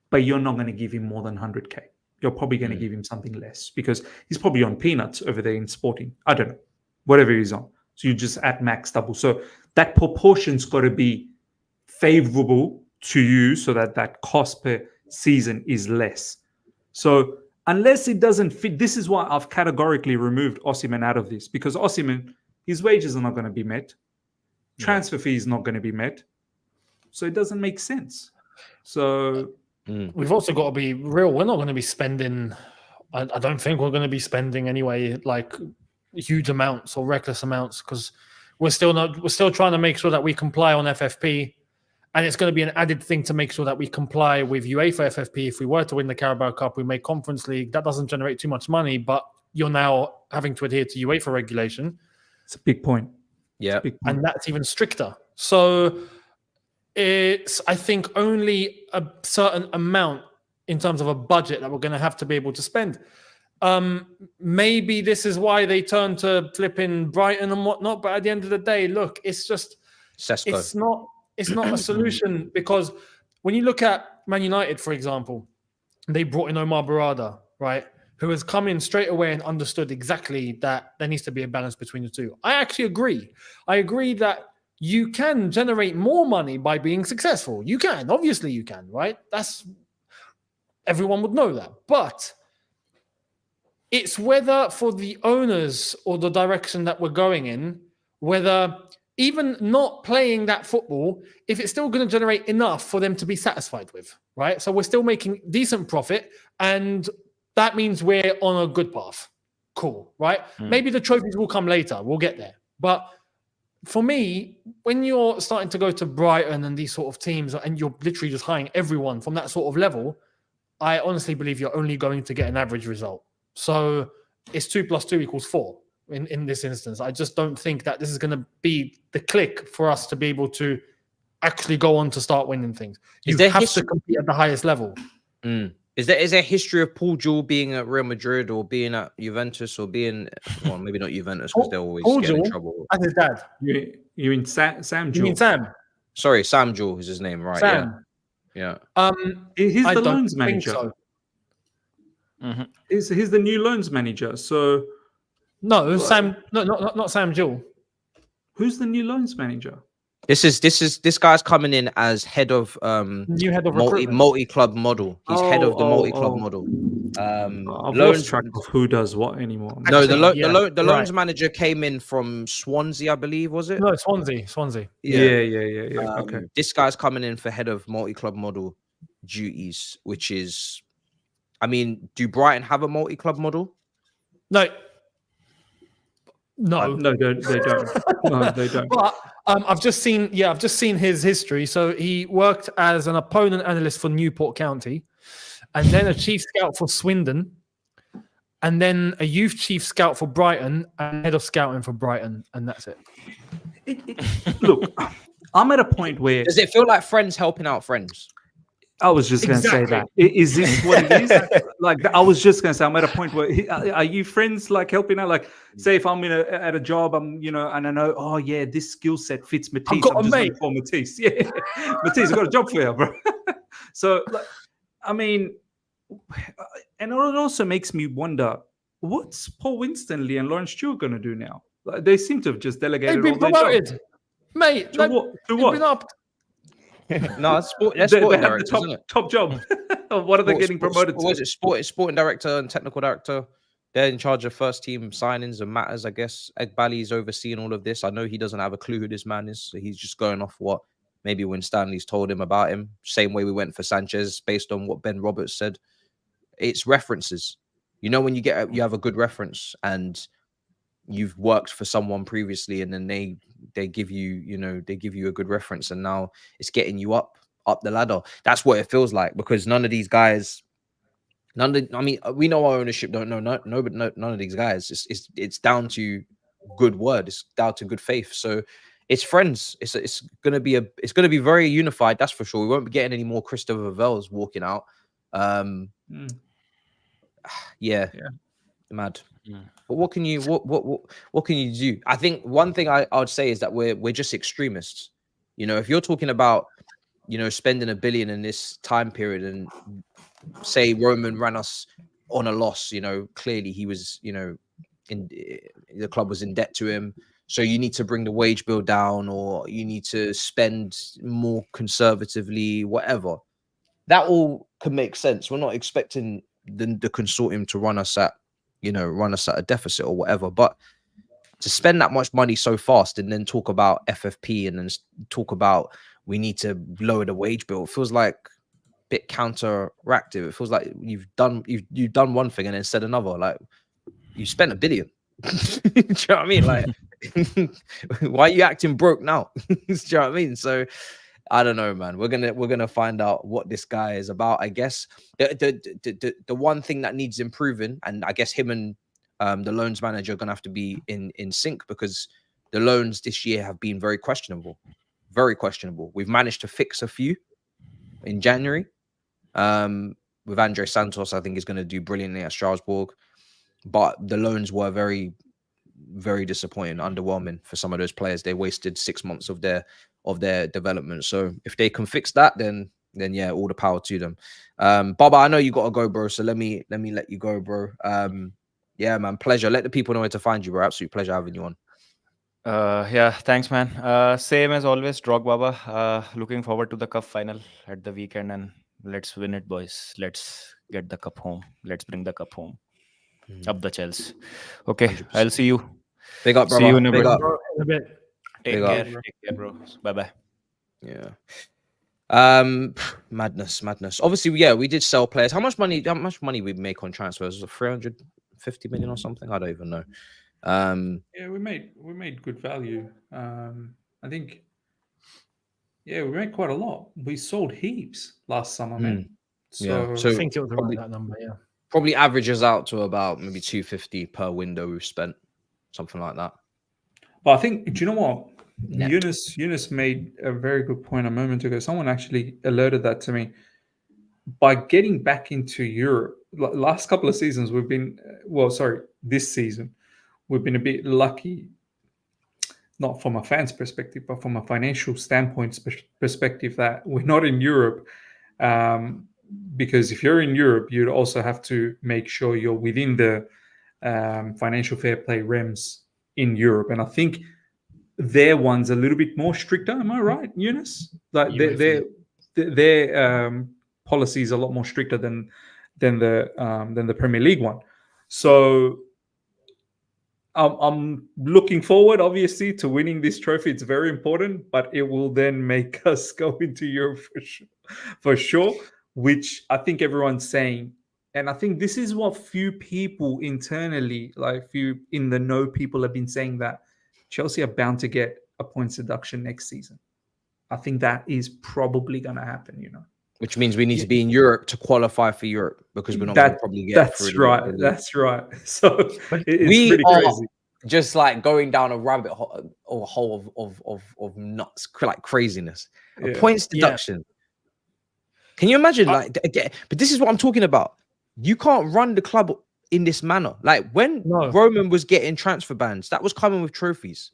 But you're not going to give him more than 100k. You're probably going to give him something less because he's probably on peanuts over there in Sporting. I don't know. Whatever he's on. So you just add max double. So that proportion's got to be favorable to you so that cost per season is less. So unless it doesn't fit, this is why I've categorically removed Osimhen out of this, because Osimhen, his wages are not going to be met. Transfer fee is not going to be met. So it doesn't make sense. So we've also got to be real. We're not going to be spending, I don't think we're going to be spending anyway, like huge amounts or reckless amounts, because we're still trying to make sure that we comply on FFP. And it's going to be an added thing to make sure that we comply with UEFA FFP. If we were to win the Carabao Cup, we make Conference League. That doesn't generate too much money, but you're now having to adhere to UEFA regulation. It's a big point. Yeah. And that's even stricter. So it's, I think, only a certain amount in terms of a budget that we're going to have to be able to spend. Maybe this is why they turn to flipping Brighton and whatnot. But at the end of the day, look, it's just Sesko. it's not a solution, because when you look at Man United, for example, they brought in Omar Barada, right? Who has come in straight away and understood exactly that there needs to be a balance between the two. I actually agree. I agree that you can generate more money by being successful. You can, obviously you can, right? Everyone would know that. But it's whether for the owners or the direction that we're going in, whether even not playing that football, if it's still going to generate enough for them to be satisfied with, right? So we're still making decent profit, and that means we're on a good path. Cool, right? Maybe the trophies will come later. We'll get there. But for me, when you're starting to go to Brighton and these sort of teams, and you're literally just hiring everyone from that sort of level, I honestly believe you're only going to get an average result. So it's 2 + 2 = 4 in this instance. I just don't think that this is going to be the click for us to be able to actually go on to start winning things. You have to compete at the highest level. Is there a history of Paul Jewell being at Real Madrid or being at Juventus or being, well, maybe not Juventus because they're always getting in trouble? That's his dad. You mean Sam Jewell? You mean Sam? Sorry, Sam Jewell is his name, right? Sam. Yeah. He's the loans manager. So. He's the new loans manager. So no, Sam. No, not Sam Jewell. Who's the new loans manager? This guy's coming in as head of new head of multi-club model. He's head of the multi-club model. I've lost track of who does what anymore. No, the loans manager came in from Swansea, I believe, was it? No, Swansea. Yeah. Okay. This guy's coming in for head of multi-club model duties, which is, I mean, do Brighton have a multi-club model? No, they don't. No, they don't. But I've just seen his history. So he worked as an opponent analyst for Newport County, and then a chief scout for Swindon, and then a youth chief scout for Brighton, and head of scouting for Brighton, and that's it. Look, I'm at a point where... Does it feel like friends helping out friends? I was just going to say that. Is this what it is? Like, I was just going to say, I'm at a point where, are you friends, like, helping out? Like, say if I'm at a job, and I know, oh, yeah, this skill set fits Matisse. I've got a mate. For Matisse. Yeah. Matisse, I've got a job for you, bro. So, like, I mean, and it also makes me wonder, what's Paul Winstanley and Lawrence Stewart going to do now? Like, they seem to have just delegated. They've been promoted. Mate, to what? Been up. No, that's sporting director, isn't it? Top job. What are they getting promoted to? Was it sporting director and technical director? They're in charge of first team signings and matters, I guess. Egbali's overseeing all of this. I know he doesn't have a clue who this man is, so he's just going off what maybe Winstanley's told him about him. Same way we went for Sanchez based on what Ben Roberts said. It's references. You know, when you have a good reference and you've worked for someone previously, and then they give you a good reference, and now it's getting you up the ladder. That's what it feels like, because none of these guys, I mean, we know our ownership don't know but none of these guys. It's down to good word. It's down to good faith. So it's friends. It's gonna be very unified. That's for sure. We won't be getting any more Christopher Vels walking out. Yeah. Mad. But what can you do? I think one thing I would say is that we're just extremists. You know, if you're talking about, spending $1 billion in this time period, and say Roman ran us on a loss, clearly he was, the club was in debt to him. So you need to bring the wage bill down, or you need to spend more conservatively, whatever. That all can make sense. We're not expecting the consortium to run us at a deficit or whatever, but to spend that much money so fast and then talk about FFP and then talk about we need to lower the wage bill, it feels like a bit counteractive. It feels like you've done one thing and then said another. Like, you spent $1 billion. Do you know what I mean? Like, why are you acting broke now? Do you know what I mean? So I don't know, man. We're gonna find out what this guy is about. I guess the one thing that needs improving, and I guess him and the loans manager are gonna have to be in sync, because the loans this year have been very questionable. Very questionable. We've managed to fix a few in January. With Andre Santos, I think he's going to do brilliantly at Strasbourg. but the loans were very, very disappointing, underwhelming for some of those players. They wasted 6 months of their development. So if they can fix that, then yeah, all the power to them. Baba, I know you gotta go, bro. So let me let you go, bro. Yeah, man, pleasure. Let the people know where to find you, bro. Absolute pleasure having you on. Yeah, thanks, man. Same as always, Drogbaba. Looking forward to the cup final at the weekend, and let's win it, boys. Let's get the cup home. Let's bring the cup home. Up the Chelsea. Okay, 100%. I'll see you. Big up, brother. See you in a Big bit. up. In a bit. Take Big care. up. Take care, bro. Bye bye. Yeah. Madness. Obviously, yeah, we did sell players. How much money we make on transfers? Was it 350 million or something? I don't even know. Yeah, we made good value. I think. Yeah, we made quite a lot. We sold heaps last summer, man. Yeah. I think it was around that number. Yeah. Probably averages out to about maybe 250 per window we've spent, something like that. But I think, do you know what? Net. Younes made a very good point a moment ago. Someone actually alerted that to me. By getting back into Europe, last couple of seasons we've been, this season we've been a bit lucky, not from a fan's perspective, but from a financial standpoint perspective, that we're not in Europe. Because if you're in Europe, you'd also have to make sure you're within the financial fair play rems in Europe. And I think their one's a little bit more stricter. Am I right, Younes? Like their policy is a lot more stricter than the Premier League one. So I'm looking forward, obviously, to winning this trophy. It's very important, but it will then make us go into Europe for sure, which I think everyone's saying. And I think this is what few people internally, like few in the know people, have been saying, that Chelsea are bound to get a points deduction next season. I think that is probably going to happen, Which means we need to be in Europe to qualify for Europe, because we're not going to probably get that's through right. That's right. So it's we pretty are crazy. Just like going down a rabbit hole or a hole of nuts, like craziness. A points deduction. Can you imagine? Again, but this is what I'm talking about. You can't run the club in this manner. Like when Roman was getting transfer bans, that was coming with trophies.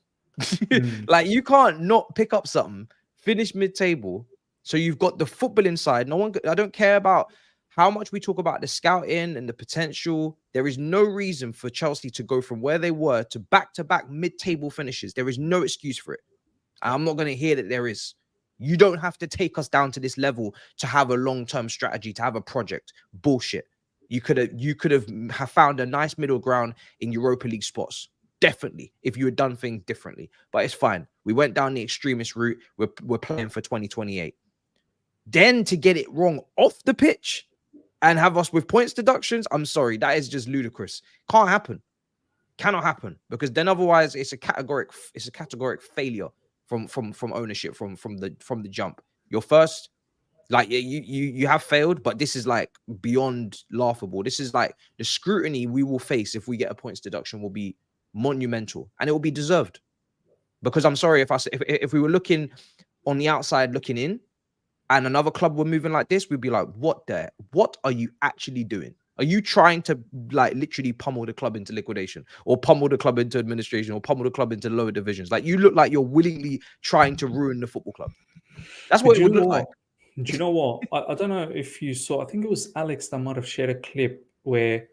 Like you can't not pick up something, finish mid-table. So you've got the football inside. I don't care about how much we talk about the scouting and the potential. There is no reason for Chelsea to go from where they were to back-to-back mid-table finishes. There is no excuse for it. I'm not going to hear that there is. You don't have to take us down to this level to have a long-term strategy, to have a project. Bullshit. You could have found a nice middle ground in Europa League spots. Definitely, if you had done things differently. But it's fine. We went down the extremist route. We're playing for 2028. Then to get it wrong off the pitch and have us with points deductions, I'm sorry, that is just ludicrous. Can't happen. Cannot happen, because then otherwise it's a categoric failure from ownership from the jump. You're first, like you have failed, but this is like beyond laughable. This is like the scrutiny we will face if we get a points deduction will be monumental, and it will be deserved. Because I'm sorry, if we were looking on the outside looking in, and another club were moving like this, we'd be like, what are you actually doing? Are you trying to like literally pummel the club into liquidation, or pummel the club into administration, or pummel the club into lower divisions? Like you look like you're willingly trying to ruin the football club. That's what it would look like. Do you know what? I don't know if you saw, I think it was Alex that might have shared a clip where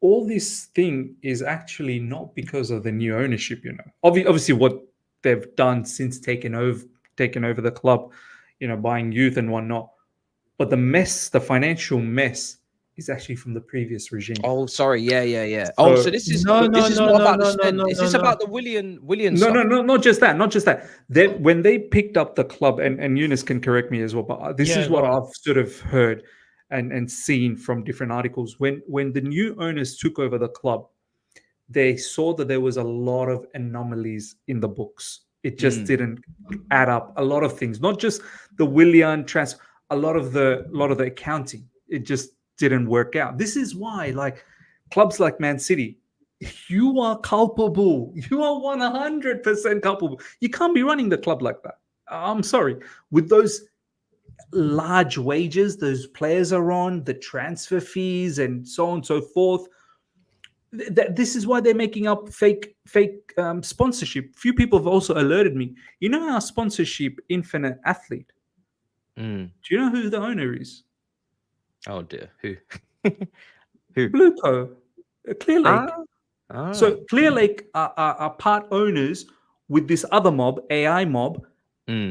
all this thing is actually not because of the new ownership, Obviously what they've done since taking over the club, buying youth and whatnot. But the financial mess is actually from the previous regime. Oh, sorry. Yeah. So this is not about the spend. Is this about the Willian stuff? No, not just that. When they picked up the club, and Younes can correct me as well, but this is what I've sort of heard and seen from different articles. When the new owners took over the club, they saw that there was a lot of anomalies in the books. It just didn't add up. A lot of things, not just the Willian transfer, a lot of the accounting, it just didn't work out. This is why, like clubs like Man City, you are culpable. You are 100% culpable. You can't be running the club like that. I'm sorry. With those large wages those players are on, the transfer fees, and so on and so forth, This is why they're making up fake sponsorship. Few people have also alerted me. You know our sponsorship, Infinite Athlete. Mm. Do you know who the owner is? Oh dear, who? Blueco, Clear Lake. Ah. So Clear Lake are part owners with this other mob, AI mob,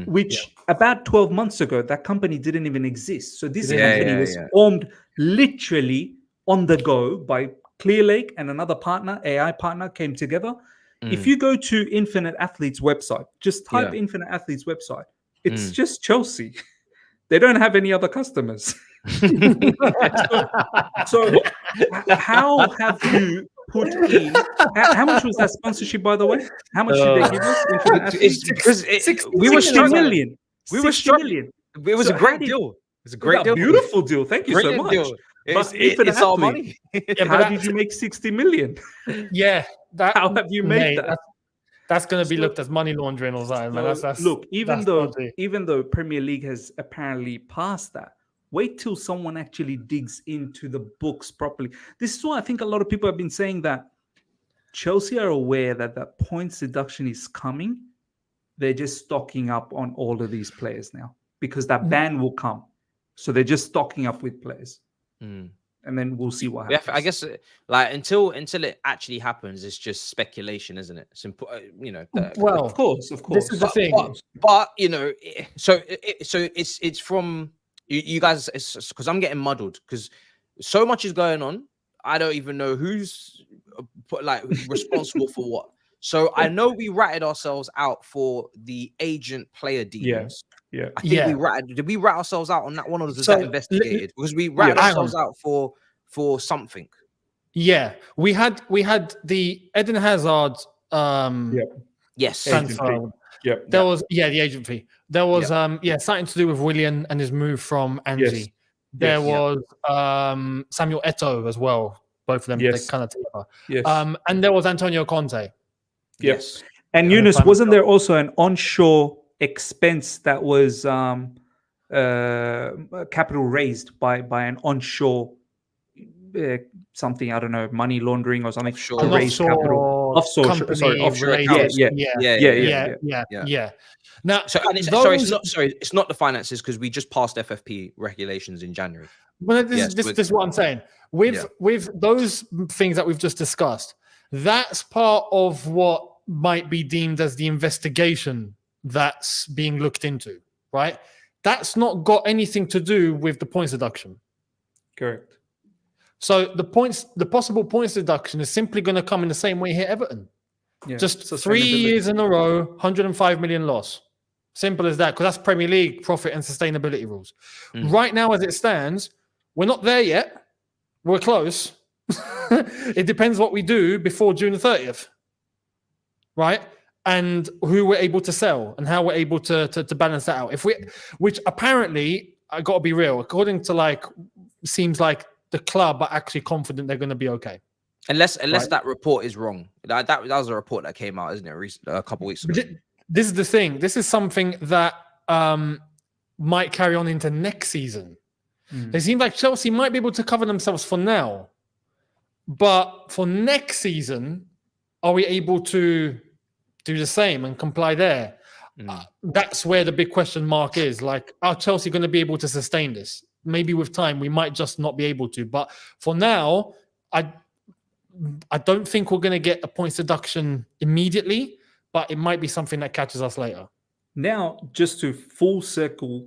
which about 12 months ago, that company didn't even exist. So this company was formed literally on the go by Clear Lake and another partner, AI partner, came together. If you go to Infinite Athletes website, just type Infinite Athletes website. It's just Chelsea. They don't have any other customers. so how have you put in? How much was that sponsorship, by the way? How much did they give us? It's because we were 60 struggling. million. We were 60 million. It was So a great how did- deal. It was a It great was deal. a beautiful deal. Thank you so Brilliant much. deal. But It's our money. How did you make 60 million? Yeah, How have you made that? That's going to be looked as money laundering or something, man. That's Look, even that's though dodgy. Premier League has apparently passed that, wait till someone actually digs into the books properly. This is why I think a lot of people have been saying that Chelsea are aware that that points deduction is coming. They're just stocking up on all of these players now because that ban will come. So they're just stocking up with players. And then we'll see what happens. I guess like until it actually happens, it's just speculation, isn't it? It's Well, of course. this is the thing. But so it's from you guys, because I'm getting muddled because so much is going on. I don't even know who's responsible for what. So I know we ratted ourselves out for the agent player dealings. Yeah. I think did we rat ourselves out on that one, or was that investigated? Because we ratted ourselves out for something. Yeah, we had the Eden Hazard yes transfer. There was the agent fee. There was something to do with Willian and his move from Angie. Yes. There was Samuel Eto'o as well. Both of them they kind of together. Yes. And there was Antonio Conte. Yes. And Younes, wasn't there also an onshore expense that was capital raised by an onshore something, I don't know, money laundering or something to raise capital? Offshore accounts. Yeah. Now, it's not the finances because we just passed FFP regulations in January. Well, this is what I'm saying. With those things that we've just discussed, that's part of what might be deemed as the investigation that's being looked into, right? That's not got anything to do with the points deduction. Correct. So the possible points deduction is simply going to come in the same way here, Everton. Yeah, just 3 years in a row, 105 million loss. Simple as that, because that's Premier League profit and sustainability rules. Right now, as it stands, we're not there yet. We're close. It depends what we do before June the 30th, right? And who we're able to sell and how we're able to balance that out. Which apparently, I got to be real, according to seems like the club are actually confident they're going to be okay. Unless that report is wrong. That was a report that came out, isn't it, a couple of weeks ago? This is the thing. This is something that might carry on into next season. It seems like Chelsea might be able to cover themselves for now. But for next season, are we able to do the same and comply there? That's where the big question mark is. Are Chelsea going to be able to sustain this? Maybe with time, we might just not be able to. But for now, I don't think we're going to get a points deduction immediately, but it might be something that catches us later. Now, just to full circle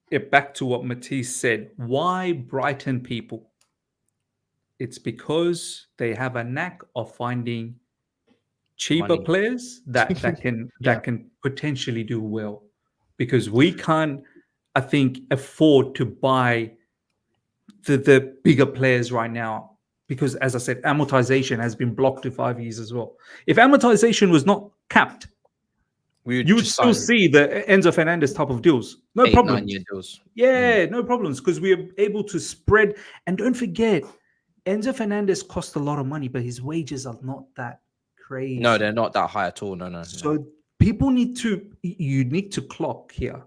it back to what Matisse said, why Brighton people? It's because they have a knack of finding cheaper players that can potentially do well. Because we can't, I think, afford to buy the bigger players right now. Because, as I said, amortization has been blocked to 5 years as well. If amortization was not capped, you would still see the Enzo Fernandez type of deals. No problem. 8-9 year deals. Yeah, no problems, because we are able to spread. And don't forget, Enzo Fernandez cost a lot of money, but his wages are not that crazy. No, they're not that high at all. No. So people need to clock here.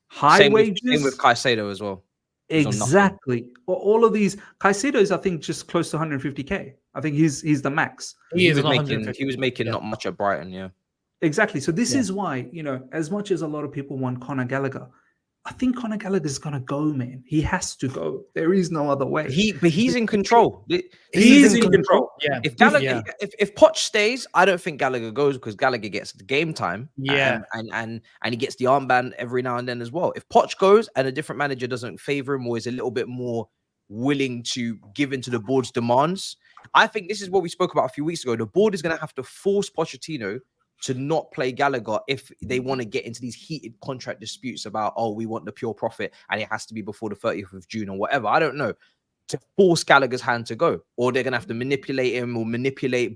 High wages. Same with Caicedo as well. He's on nothing. Exactly. All of these Caicedo is, I think, just close to 150k. I think he's the max. He is was on making 150. not much at Brighton, yeah. Exactly. So this is why, as much as a lot of people want Conor Gallagher, I think Conor Gallagher is gonna go, man. He has to go. There is no other way. He's in control. He's in control. Yeah. If Gallagher, if Poch stays, I don't think Gallagher goes because Gallagher gets the game time. Yeah. And he gets the armband every now and then as well. If Poch goes and a different manager doesn't favor him or is a little bit more willing to give into the board's demands, I think this is what we spoke about a few weeks ago. The board is going to have to force Pochettino to not play Gallagher if they want to get into these heated contract disputes about, oh, we want the pure profit and it has to be before the 30th of June or whatever. I don't know. To force Gallagher's hand to go, or they're gonna have to manipulate him or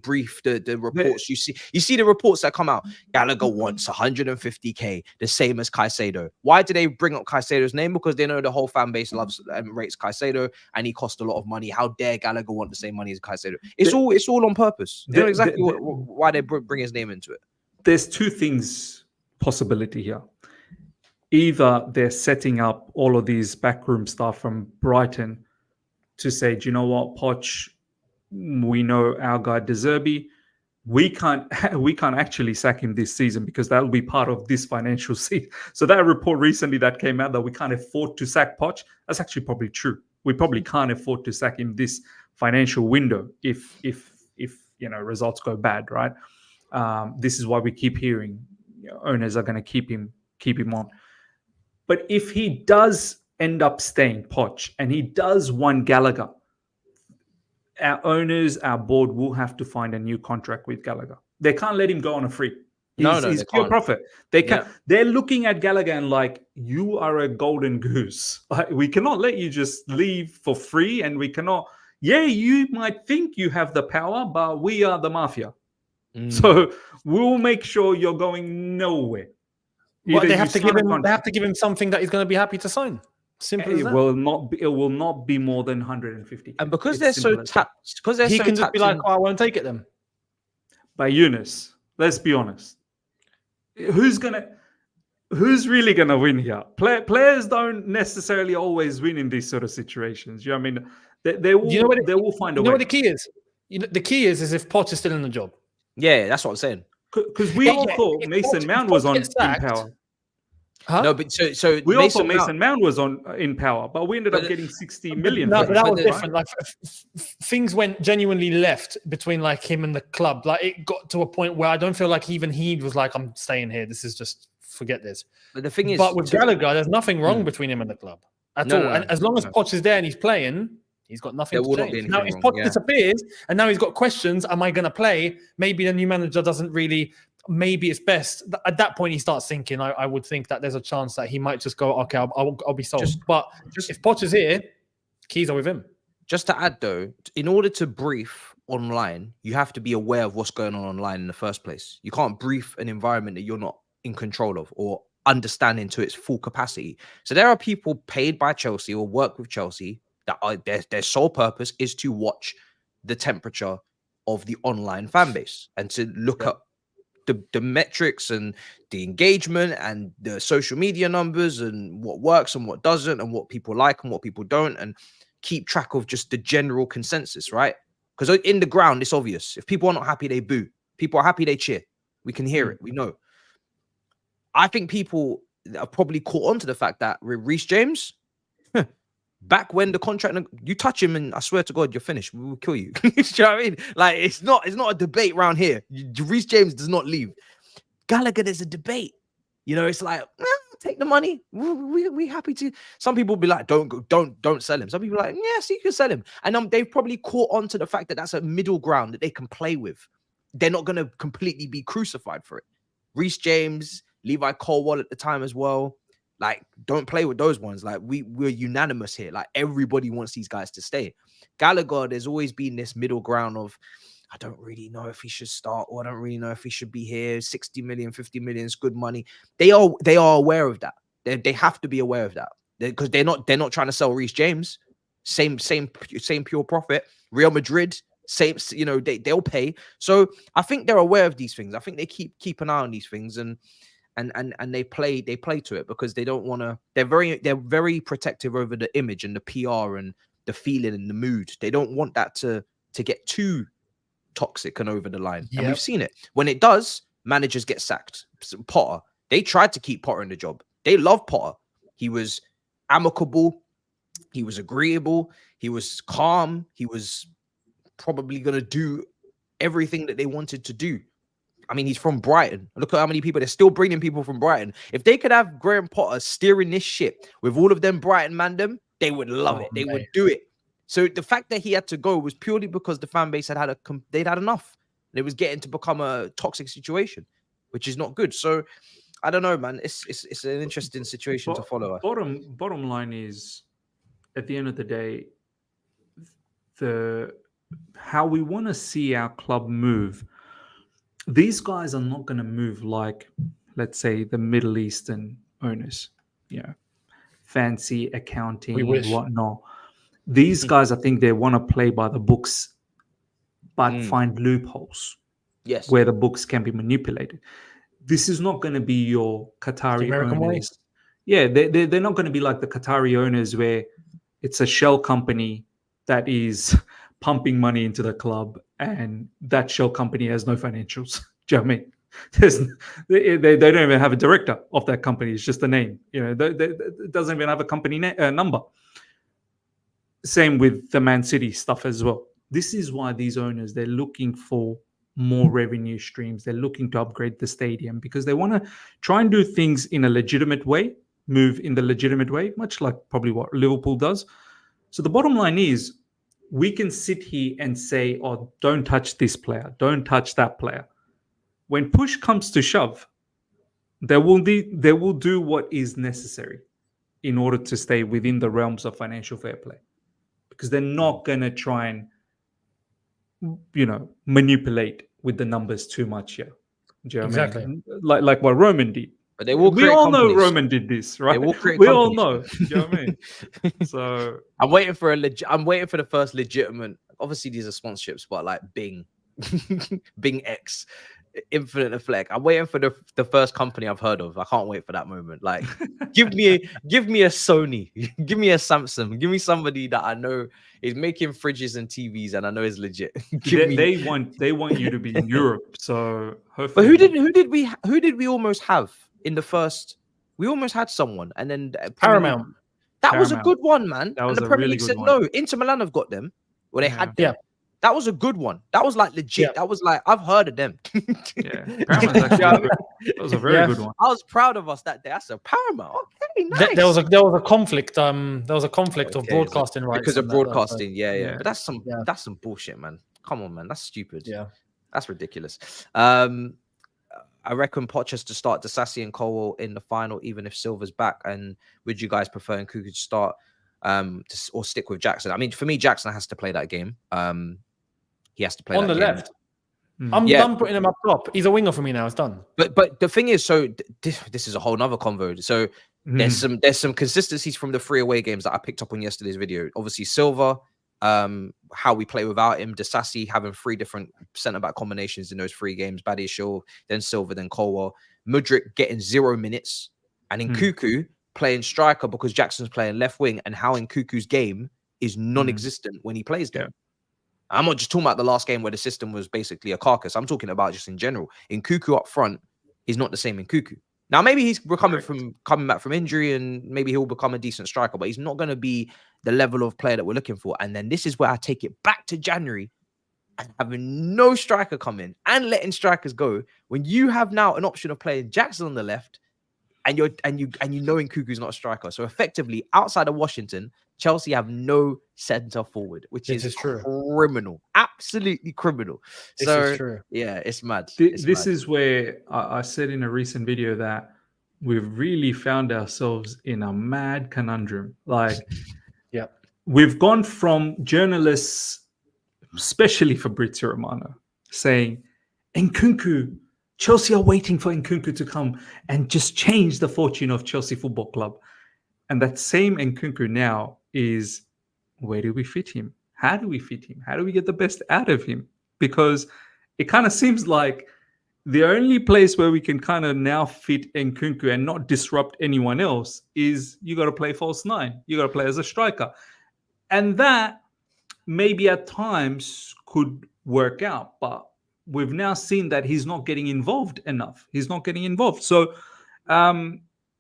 brief the reports. You see the reports that come out. Gallagher wants 150k, the same as Caicedo. Why do they bring up Caicedo's name? Because they know the whole fan base loves and rates Caicedo, and he cost a lot of money. How dare Gallagher want the same money as Caicedo? It's all on purpose. They know exactly why they bring his name into it. There's two things possibility here. Either they're setting up all of these backroom stuff from Brighton to say, do you know what, Poch, we know our guy De Zerbi, we can't actually sack him this season because that'll be part of this financial season. So that report recently that came out that we can't afford to sack Poch, that's actually probably true. We probably can't afford to sack him this financial window if results go bad, right? This is why we keep hearing owners are going to keep him on. But if he does end up staying, Poch, and he does want Gallagher, our owners, our board will have to find a new contract with Gallagher. They can't let him go on a free. He's pure profit. They can. Yeah. They're looking at Gallagher and like, you are a golden goose. Like, we cannot let you just leave for free, and we cannot. Yeah, you might think you have the power, but we are the mafia. So we'll make sure you're going nowhere. But they have to give him something that he's going to be happy to sign. Simple as that. It will not be more than 150. And because they're so tapped, he can just be like, oh, I won't take it then. By Younes, let's be honest. Who's really gonna win here? Players don't necessarily always win in these sort of situations. You know what I mean? They will find a way. You know what the key is? The key is if Poch is still in the job. Yeah, that's what I'm saying. Because we all thought Mason Mount was in power. Huh? No, but so we also Mason Mount was in power, but we ended up getting 60 million. No, but that was different. Like things went genuinely left between like him and the club. Like it got to a point where I don't feel like even he was like, I'm staying here. This is just forget this. But the thing is, but with Gallagher, there's nothing wrong between him and the club at all. And as long as Poch is there and he's playing, he's got nothing to change. Now, if Poch disappears and now he's got questions, am I going to play? Maybe the new manager doesn't really. Maybe it's best at that point he starts thinking. I would think that there's a chance that he might just go, okay, I'll be sold. But if Poch is here, keys are with him. Just to add though, in order to brief online, you have to be aware of what's going on online in the first place. You can't brief an environment that you're not in control of or understanding to its full capacity. So there are people paid by Chelsea or work with Chelsea that are their sole purpose is to watch the temperature of the online fan base and to look up the metrics and the engagement and the social media numbers and what works and what doesn't and what people like and what people don't, and keep track of just the general consensus, right? Because in the ground, it's obvious. If people are not happy, they boo. People are happy, they cheer. We can hear it. We know. I think people are probably caught on to the fact that Reece James, back when the contract, you touch him and I swear to God, you're finished. We will kill you. You know what I mean? Like, it's not a debate around here. Reece James does not leave. Gallagher, there's a debate. You know, it's like, take the money. We happy to. Some people be like, don't sell him. Some people are like, yes, you can sell him. And they've probably caught on to the fact that that's a middle ground that they can play with. They're not going to completely be crucified for it. Reece James, Levi Colwill at the time as well. Like, don't play with those ones. Like, we're unanimous here. Like, everybody wants these guys to stay. Gallagher, there's always been this middle ground of, I don't really know if he should start, or I don't really know if he should be here. 60 million, 50 million is good money. They are aware of that. They have to be aware of that because they're not trying to sell Reece James. Same pure profit. Real Madrid, same. You know, they'll pay. So I think they're aware of these things. I think they keep an eye on these things. And and they play to it because they don't want to. They're very protective over the image and the PR and the feeling and the mood. They don't want that to get too toxic and over the line. And we've seen it. When it does, managers get sacked. Potter, they tried to keep Potter in the job. They love Potter. He was amicable. He was agreeable. He was calm. He was probably going to do everything that they wanted to do. I mean, he's from Brighton. Look at how many people, they're still bringing people from Brighton. If they could have Graham Potter steering this ship with all of them Brighton mandem, they would love it. They would do it. So the fact that he had to go was purely because the fan base they'd had enough. And it was getting to become a toxic situation, which is not good. So I don't know, man. It's an interesting situation to follow. Bottom line is, at the end of the day, how we want to see our club move. These guys are not going to move like, let's say, the Middle Eastern owners, fancy accounting and whatnot. These guys, I think they want to play by the books, but find loopholes where the books can be manipulated. This is not going to be your Qatari owners. Yeah, they're not going to be like the Qatari owners where it's a shell company that is pumping money into the club, and that shell company has no financials. Do you know what I mean? They don't even have a director of that company. It's just a name. It doesn't even have a company number. Same with the Man City stuff as well. This is why these owners, they're looking for more revenue streams. They're looking to upgrade the stadium because they want to try and do things in a legitimate way, move in the legitimate way, much like probably what Liverpool does. So the bottom line is, we can sit here and say, oh, don't touch this player, don't touch that player. When push comes to shove, they will do what is necessary in order to stay within the realms of financial fair play, because they're not going to try and, manipulate with the numbers too much here. Do you know what I mean? Like what Roman did. But they will. We all know Roman did this, right? We all know. Do you know what I mean? So I'm waiting for the first legitimate. Obviously, these are sponsorships, but like Bing, Bing X, Infinite Effect. I'm waiting for the first company I've heard of. I can't wait for that moment. Like, give me a Sony, give me a Samsung, give me somebody that I know is making fridges and TVs and I know is legit. They want you to be in Europe. So hopefully. But who did we almost have in the first? We almost had someone, and then Paramount. That was a good one, man. That was and the Premier really League said one. no. Inter Milan have got them. Well, they had them. That was a good one. That was like legit. Yeah. That was like, I've heard of them. Paramount's actually that was a very good one. I was proud of us that day. I said, Paramount. Okay, nice. There was a conflict. There was a conflict of broadcasting rights because of broadcasting. Yeah. But that's some bullshit, man. Come on, man. That's stupid. Yeah, that's ridiculous. I reckon Poch has to start Disasi and Colwell in the final, even if Silva's back. And would you guys prefer Nkunku to start or stick with Jackson? I mean, for me, Jackson has to play that game. He has to play on the game. left. I'm done putting him up top. He's a winger for me now. It's done. But the thing is, so this is a whole nother convo. So there's some consistencies from the 3 away games that I picked up on yesterday's video. Obviously, Silva, how we play without him, Disasi having 3 different centre-back combinations in those 3 games, Badiashile, then Silva, then Colwell, Mudryk getting 0 minutes, and Nkunku playing striker because Jackson's playing left wing, and how Nkunku's game is non-existent when he plays there. I'm not just talking about the last game where the system was basically a carcass. I'm talking about just in general. Nkunku up front is not the same Nkunku. Now, maybe he's coming back from injury and maybe he'll become a decent striker, but he's not going to be the level of player that we're looking for. And then this is where I take it back to January and having no striker come in and letting strikers go when you have now an option of playing Jackson on the left and you know Nkunku's not a striker. So effectively, outside of Washington, Chelsea have no centre forward, which is criminal, absolutely criminal. This is true. Yeah, it's mad. This is where I said in a recent video that we've really found ourselves in a mad conundrum. Like, we've gone from journalists, especially Fabrizio Romano, saying Nkunku, Chelsea are waiting for Nkunku to come and just change the fortune of Chelsea Football Club. And that same Nkunku now is, where do we fit him? How do we fit him? How do we get the best out of him? Because it kind of seems like the only place where we can kind of now fit Nkunku and not disrupt anyone else is you got to play false nine. You got to play as a striker. And that maybe at times could work out, but we've now seen that he's not getting involved enough. He's not getting involved. So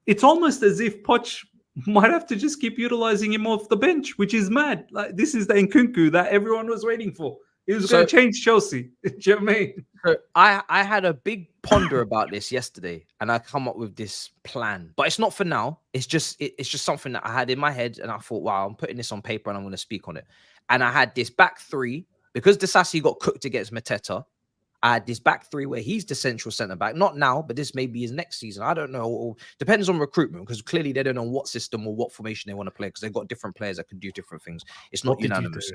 it's almost as if Poch might have to just keep utilizing him off the bench, which is mad. Like, this is the Nkunku that everyone was waiting for. He was going to change Chelsea. Do you know what I mean? So I had a big ponder about this yesterday, and I come up with this plan. But it's not for now. It's just something that I had in my head, and I thought, wow, I'm putting this on paper, and I'm going to speak on it. And I had this back three because Disasi got cooked against Mateta. I had this back three where he's the central centre back. Not now, but this may be his next season. I don't know. Or depends on recruitment, because clearly they don't know what system or what formation they want to play, because they've got different players that can do different things. It's not unanimous.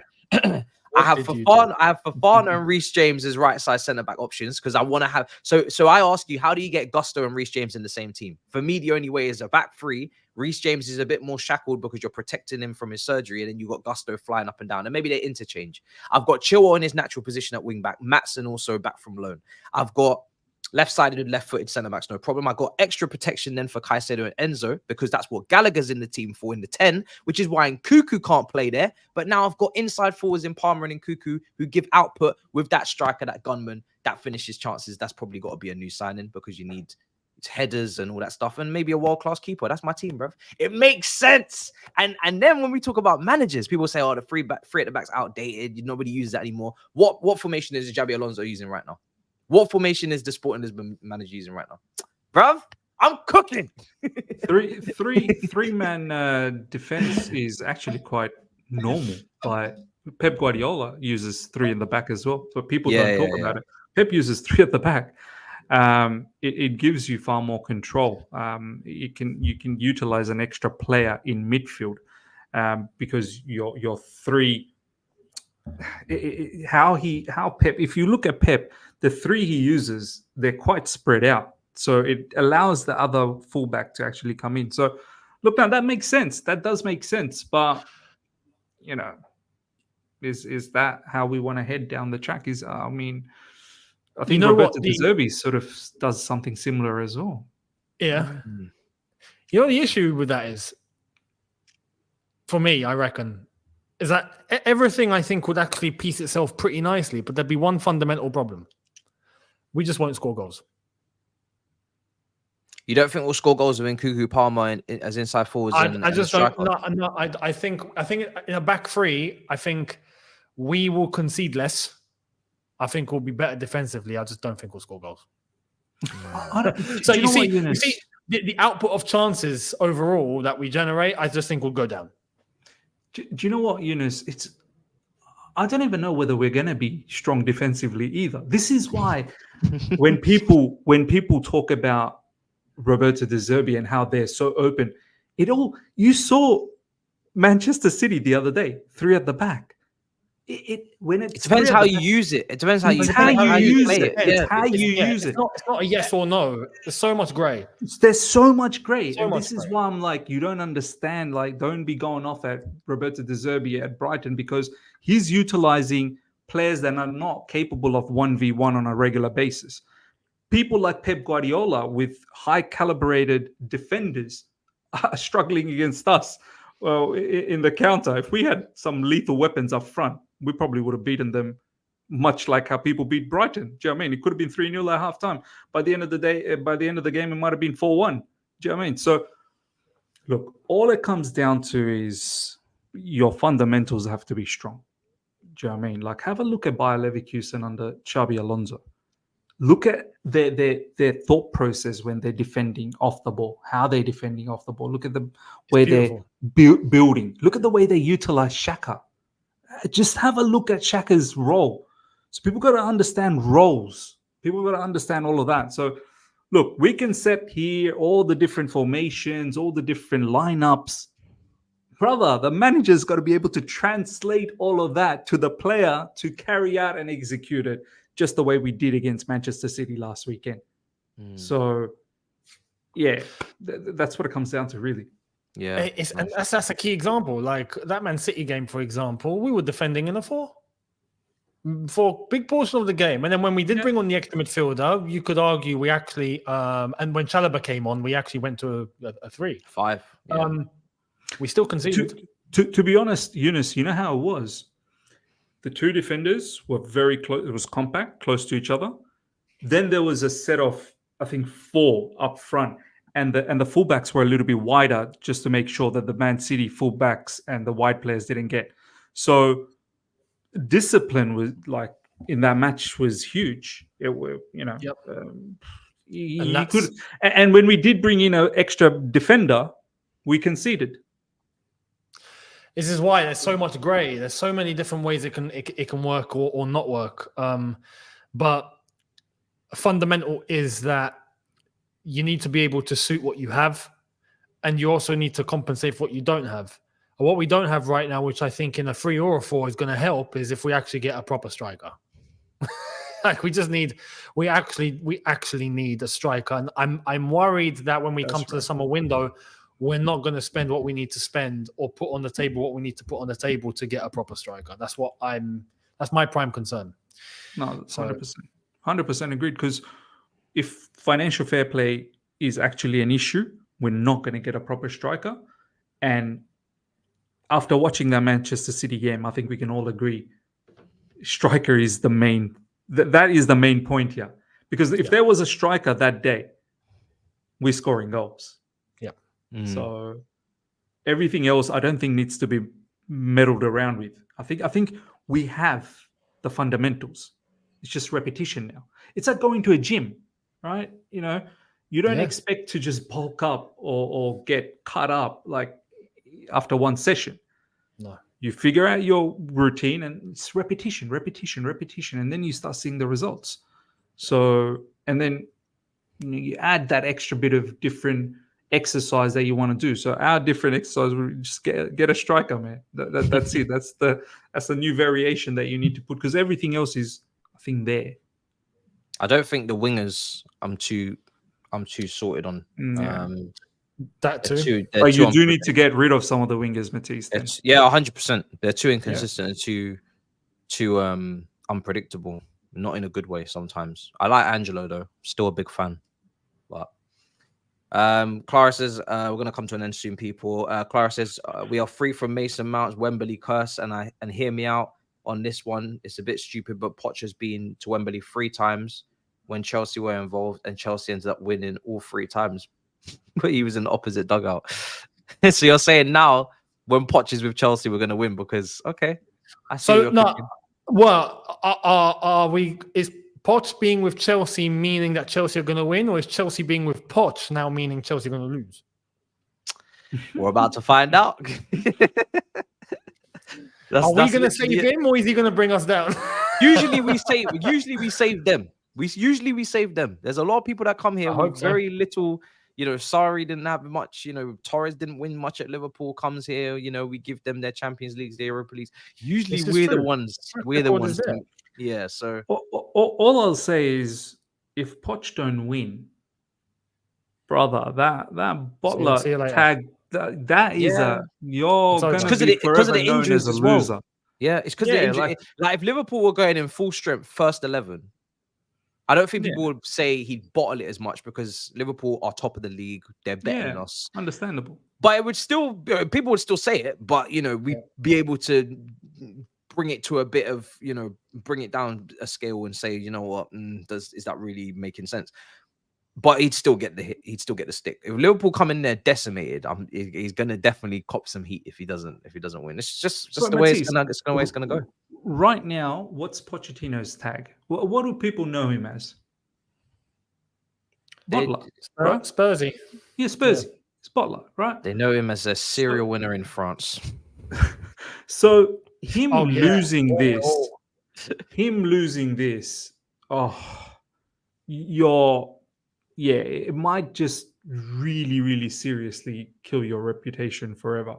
I have Fofana and Reece James as right side centre back options, because I want to have. So I ask you, how do you get Gusto and Reece James in the same team? For me, the only way is a back three. Reece James is a bit more shackled because you're protecting him from his surgery, and then you got Gusto flying up and down, and maybe they interchange. I've got Chilwell in his natural position at wing back, Maatsen also back from loan. I've got left-sided, left-footed centre backs, no problem. I got extra protection then for Caicedo and Enzo, because that's what Gallagher's in the team for in the 10, which is why Nkunku can't play there. But now I've got inside forwards in Palmer and Nkunku who give output with that striker, that gunman, that finishes chances. That's probably got to be a new signing, because you need headers and all that stuff, and maybe a world-class keeper. That's my team, bro. It makes sense. And then when we talk about managers, people say, oh, the three at the back's outdated. Nobody uses that anymore. What formation is Xabi Alonso using right now? What formation is the Sporting Lisbon manager using right now? Bruv, I'm cooking. Three-man defense is actually quite normal. Like Pep Guardiola uses three in the back as well, but people don't talk about it. Pep uses three at the back. It gives you far more control. You can utilize an extra player in midfield because your three. How Pep? If you look at Pep, the three he uses, they're quite spread out, so it allows the other fullback to actually come in. So look, now that makes sense. That does make sense, but you know, is that how we want to head down the track? I think Roberto De Zerbi sort of does something similar as well. Yeah. You know, the issue with that is, for me, I reckon, is that everything I think would actually piece itself pretty nicely, but there'd be one fundamental problem. We just won't score goals. You don't think we'll score goals with Nkunku, Palmer as inside forwards? I just don't. No, I think in a back three, I think we will concede less. I think we'll be better defensively. I just don't think we'll score goals. So you see the output of chances overall that we generate, I just think will go down. Do you know what, Younes? I don't even know whether we're going to be strong defensively either. This is why when people talk about Roberto De Zerbi and how they're so open, you saw Manchester City the other day, three at the back. It depends how you use it. It depends how you use it. It's how you use it. It's not a yes or no. There's so much grey. There's so much grey. And this is why I'm like, you don't understand. Like, don't be going off at Roberto De Zerbi at Brighton, because he's utilizing players that are not capable of 1v1 on a regular basis. People like Pep Guardiola with high calibrated defenders are struggling against us. Well, in the counter, if we had some lethal weapons up front, we probably would have beaten them, much like how people beat Brighton. Do you know what I mean? It could have been 3-0 at halftime. By the end of the day, by the end of the game, it might have been 4-1. Do you know what I mean? So, look, all it comes down to is your fundamentals have to be strong. Do you know what I mean? Like, have a look at Bayer Leverkusen under Xabi Alonso. Look at their thought process when they're defending off the ball, how they're defending off the ball. Look at the way they're building. Look at the way they utilize Xhaka. Just have a look at Xhaka's role. So people got to understand roles. People got to understand all of that. So look, we can set here all the different formations, all the different lineups. Brother, the manager's got to be able to translate all of that to the player to carry out and execute it, just the way we did against Manchester City last weekend. So, yeah, that's what it comes down to, really. Yeah, and that's a key example. Like that Man City game, for example, we were defending in a 4. for a big portion of the game. And then when we did bring on the extra midfielder, you could argue we actually, and when Chalobah came on, we actually went to a 3. 5. Yeah. We still conceded. To be honest, Younes, you know how it was? The two defenders were very close. It was compact, close to each other. Then there was a set of, I think, 4 up front. And the fullbacks were a little bit wider just to make sure that the Man City fullbacks and the wide players didn't get. So discipline was like in that match was huge. It were, you know, Yep. you could. And when we did bring in an extra defender, we conceded. This is why there's so much grey. There's so many different ways it can work or not work. But fundamental is that you need to be able to suit what you have, and you also need to compensate for what you don't have. And what we don't have right now, which I think in a 3 or a 4 is going to help, is if we actually get a proper striker. Like we actually need a striker, and I'm worried that when we come to the summer window, we're not going to spend what we need to spend or put on the table what we need to put on the table to get a proper striker. That's my prime concern. No, that's 100% agreed. Because if financial fair play is actually an issue, we're not going to get a proper striker. And after watching that Manchester City game, I think we can all agree striker is the main. That is the main point here. Because if there was a striker that day, we're scoring goals. So everything else, I don't think needs to be meddled around with. I think we have the fundamentals. It's just repetition now. It's like going to a gym, right? You know, you don't expect to just bulk up or get cut up like after one session. No. You figure out your routine and it's repetition, and then you start seeing the results. So, and then you add that extra bit of different exercise that you want to do. So our different exercise, we just get a striker, man. That's it. That's the new variation that you need to put, because everything else is, I think, there. I don't think the wingers I'm too sorted on. That too. But you do need to get rid of some of the wingers, Matisse. 100%. They're too inconsistent and too unpredictable. Not in a good way sometimes. I like Angelo though. Still a big fan. But Clara says we're gonna come to an end soon, people. Clara says we are free from Mason Mount's Wembley curse, and hear me out on this one. It's a bit stupid, but Poch has been to Wembley 3 times when Chelsea were involved, and Chelsea ended up winning all 3 times. But he was in the opposite dugout. So you're saying now when Poch is with Chelsea, we're gonna win because I see. So no, well, are we? Is Poch being with Chelsea meaning that Chelsea are going to win, or is Chelsea being with Poch now meaning Chelsea are going to lose? We're about to find out. Are we going to save him, or is he going to bring us down? Usually we save them. We save them. There's a lot of people that come here with very little. You know, Sarri didn't have much. You know, Torres didn't win much at Liverpool. Comes here, you know, we give them their Champions Leagues, their Europa Leagues. Usually we're the ones. We're the ones. Yeah. So all I'll say is, if Poch don't win, brother, that Butler tag that is you're gonna be forever known as a loser. Yeah, it's because of the injury. Like if Liverpool were going in full strength, first 11. I don't think people would say he'd bottle it as much because Liverpool are top of the league. They're better than us. Understandable. But it would still, people would still say it. But, you know, we'd be able to bring it to a bit of, you know, bring it down a scale and say, you know what, is that really making sense? But he'd still get the hit. He'd still get the stick. If Liverpool come in there decimated, he's going to definitely cop some heat if he doesn't win. It's just the way it's going to go. Right now, what's Pochettino's tag? What do people know him as? Butler, right? Spursy. Yeah, Spursy. It's Butler, right? They know him as a serial winner in France. So him losing this, it might just really, really seriously kill your reputation forever.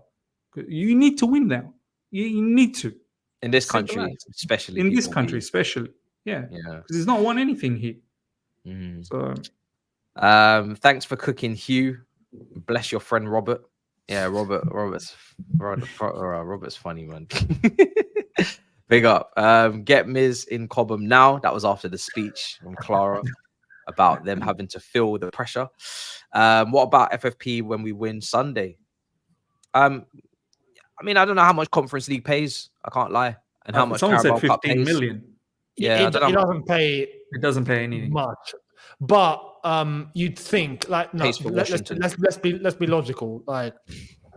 You need to win now. You need to. In this country, especially. Yeah. Because he's not won anything here. So, thanks for cooking, Hugh. Bless your friend Robert. Yeah, Robert's funny, man. But Big up. Get Miz in Cobham now. That was after the speech from Clara about them having to feel the pressure. What about FFP when we win Sunday? I mean, I don't know how much Conference League pays. I can't lie, and how much someone said Carabao Cup 15 pays. million. Yeah, it doesn't pay. It doesn't pay anything much, but you'd think like no. Pays for Washington. Let's be logical. Like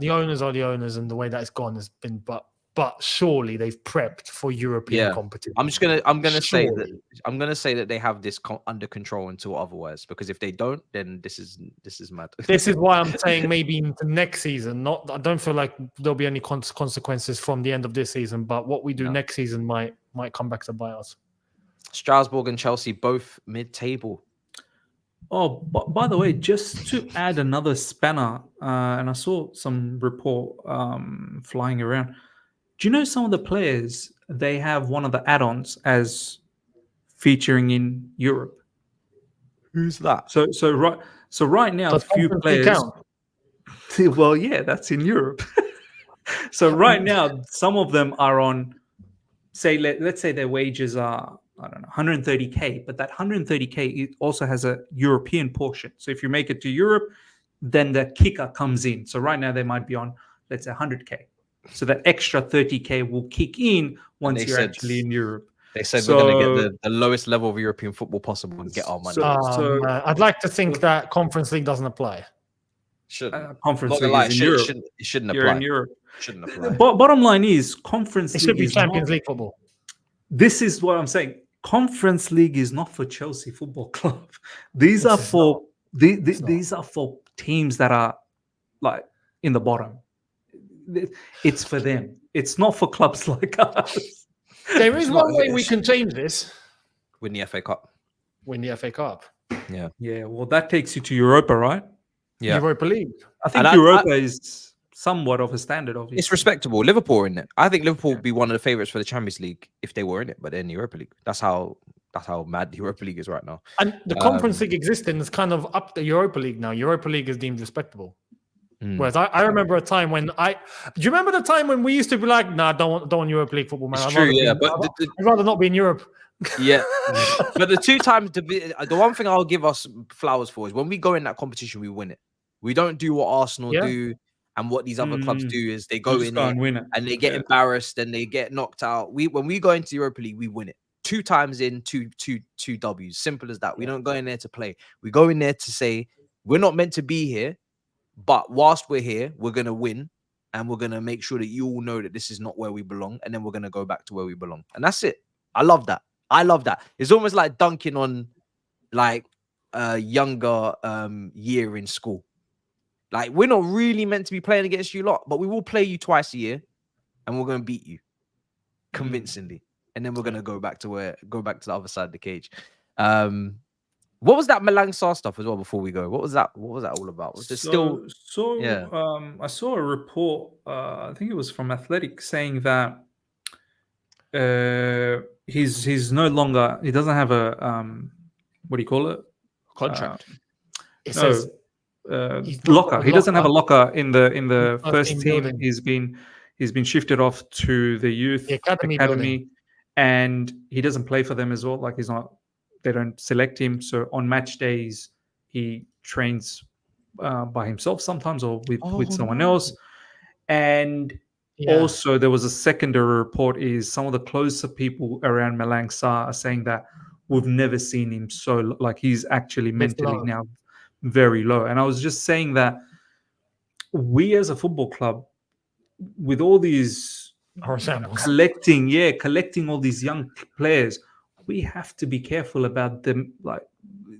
the owners are the owners, and the way that it's gone has been, but surely they've prepped for European competition. I'm gonna say that they have this under control until otherwise, because if they don't, then this is mad. This is why I'm saying maybe into next season. I don't feel like there'll be any consequences from the end of this season, but what we do next season might come back to bite us. Strasbourg and Chelsea both mid-table. Oh, by the way, just to add another spanner, and I saw some report flying around. Do you know some of the players, they have one of the add-ons as featuring in Europe? Who's that? So right now, a few players. Well, yeah, that's in Europe. So right now, some of them are on, say, let's say their wages are, I don't know, 130K, but that 130K it also has a European portion. So if you make it to Europe, then the kicker comes in. So right now they might be on, let's say, 100K. So that extra 30K will kick in once you're actually in Europe. They said we're going to get the lowest level of European football possible and get our money. I'd like to think that Conference League doesn't apply. Conference League is in Europe. It shouldn't apply. You're in Europe. Shouldn't apply. Bottom line is, Conference League should be Champions League football. This is what I'm saying. Conference League is not for Chelsea Football Club. These are for teams that are like in the bottom. It's for them. It's not for clubs like us. There is one way we can change this. Win the FA Cup. Win the FA Cup. Yeah. Yeah. Well, that takes you to Europa, right? Yeah. Europa League. I think Europa is somewhat of a standard, obviously. It's respectable. Liverpool are in it. I think Liverpool would be one of the favourites for the Champions League if they were in it, but they're in the Europa League. That's how mad the Europa League is right now. And the Conference League existing is kind of up the Europa League now. Europa League is deemed respectable. Whereas I remember a time when do you remember the time when we used to be like, nah, don't want Europa League football, man. It's true, yeah. But I'd rather not be in Europe. Yeah. But the two times, the one thing I'll give us flowers for is when we go in that competition, we win it. We don't do what Arsenal do and what these other clubs do is they go in and win it. And they get embarrassed and they get knocked out. When we go into the Europa League, we win it. 2 times in, two W's. Simple as that. We don't go in there to play. We go in there to say, we're not meant to be here. But whilst we're here, we're going to win and we're going to make sure that you all know that this is not where we belong. And then we're going to go back to where we belong. And that's it. I love that. It's almost like dunking on like a younger year in school. Like we're not really meant to be playing against you lot, but we will play you twice a year and we're going to beat you convincingly. And then we're going to go back to the other side of the cage. What was that Malang Sarr stuff as well before we go? What was that all about? Was there I saw a report, I think it was from Athletic, saying that he's no longer, he doesn't have a what do you call it? Contract. Locker. He doesn't have a locker in the first team. Building. He's been shifted off to the youth academy and he doesn't play for them as well. Like they don't select him. So on match days, he trains by himself sometimes or with someone else. And also there was a secondary report is some of the closer people around Malang Sarr are saying that we've never seen him so like he's actually mentally now very low. And I was just saying that we as a football club, with all these collecting all these young players, we have to be careful about them. Like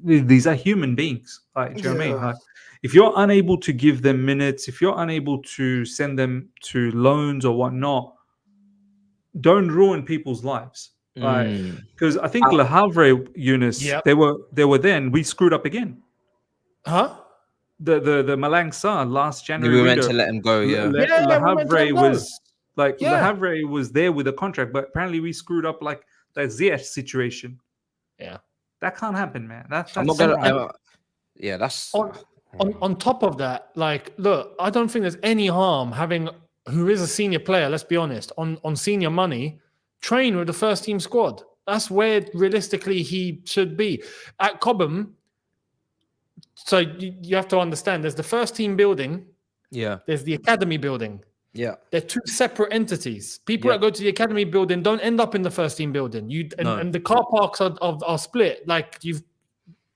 these are human beings. Like, do you know what I mean? Like, if you're unable to give them minutes, if you're unable to send them to loans or whatnot, don't ruin people's lives. Because I think Le Havre, Younes, they were then. We screwed up again. Huh? The Malang Sarr last January. We were meant to let him go. Le Havre was like Le Havre was there with a contract, but apparently we screwed up like the Ziyech situation. Yeah, that can't happen, man. That's I'm not gonna. That's on top of that. Like, look, I don't think there's any harm having who is a senior player. Let's be honest, on senior money, train with the first team squad. That's where realistically he should be. At Cobham, so you have to understand, there's the first team building. Yeah. There's the academy building. Yeah. They're two separate entities. People that go to the academy building don't end up in the first team building. And the car parks are split. Like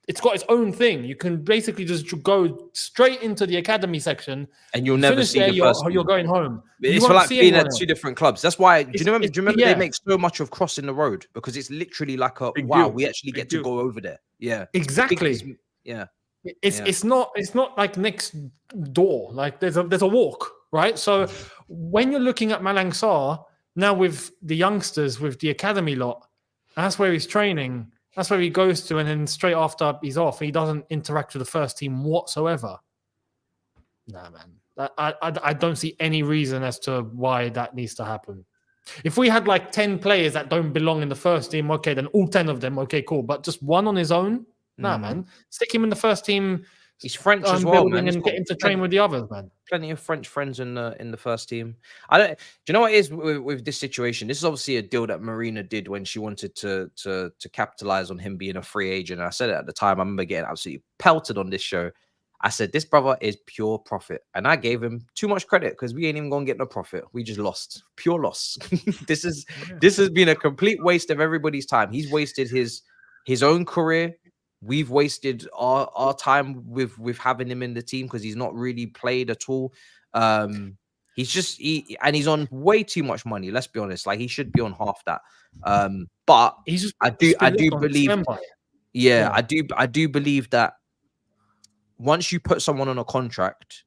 it's got its own thing. You can basically just go straight into the academy section, and you'll never see the first. You're going home. It's for like being at two different clubs. That's why. Do you remember they make so much of crossing the road, because it's literally like a wow. We actually get to go over there. Yeah, exactly. Yeah, it's not like next door. Like there's a walk, right? So when you're looking at Malang Sarr now with the youngsters, with the academy lot, that's where he's training. That's where he goes to, and then straight after he's off, he doesn't interact with the first team whatsoever. Nah, man. I don't see any reason as to why that needs to happen. If we had like 10 players that don't belong in the first team, okay, then all 10 of them, okay, cool. But just one on his own, nah, man. Stick him in the first team. He's French as well, man. And get him to train with the others, man. Plenty of French friends in the first team. Do you know what it is with this situation? This is obviously a deal that Marina did when she wanted to capitalize on him being a free agent. And I said it at the time. I remember getting absolutely pelted on this show. I said, this brother is pure profit. And I gave him too much credit, because we ain't even gonna get no profit. We just lost. Pure loss. This has been a complete waste of everybody's time. He's wasted his own career. We've wasted our time with having him in the team, because he's not really played at all. He's on way too much money. Let's be honest. Like, he should be on half that. But I do believe, I do believe that once you put someone on a contract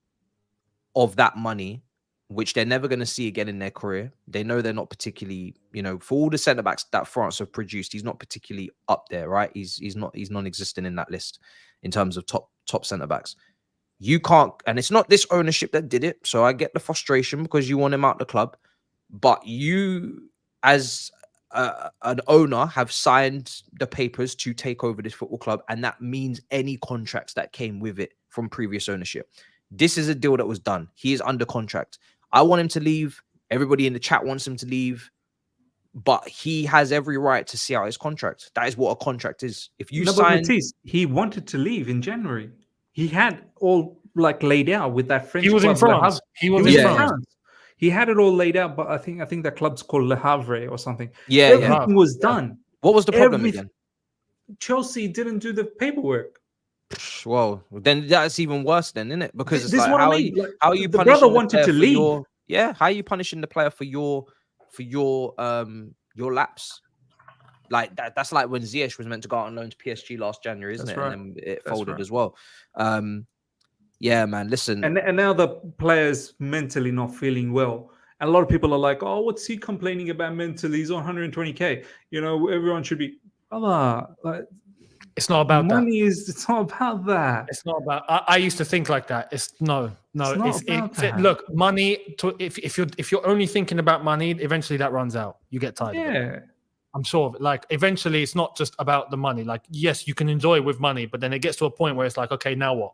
of that money, which they're never going to see again in their career, they know they're not particularly, for all the centre backs that France have produced, he's not particularly up there, right? He's non-existent in that list in terms of top centre backs. You can't, and it's not this ownership that did it. So I get the frustration, because you want him out the club, but you as an owner have signed the papers to take over this football club, and that means any contracts that came with it from previous ownership. This is a deal that was done. He is under contract. I want him to leave. Everybody in the chat wants him to leave, but he has every right to see out his contract. That is what a contract is. If you sign, Matisse, he wanted to leave in January. He had all like laid out with that French. He was in France. He was in France. He had it all laid out, but I think that club's called Le Havre or something. Yeah, everything was done. What was the problem again? Chelsea didn't do the paperwork. Well, then that's even worse, then, isn't it? Because it's this like, what how I mean. are you The punishing brother the wanted player to for leave. how are you punishing the player for your lapse? Like that's like when Ziyech was meant to go out on loan to PSG last January, isn't it? Right. And then it folded as well. Yeah, man. Listen, and now the player's mentally not feeling well. And a lot of people are like, "Oh, what's he complaining about mentally? He's on 120k. Everyone should be." It's not about money. It's not about that. It's not about. I used to think like that. It's no. Look, money. If you're only thinking about money, eventually that runs out. You get tired. Yeah. I'm sure of it. Like, eventually it's not just about the money. Like, yes, you can enjoy with money, but then it gets to a point where it's like, okay, now what?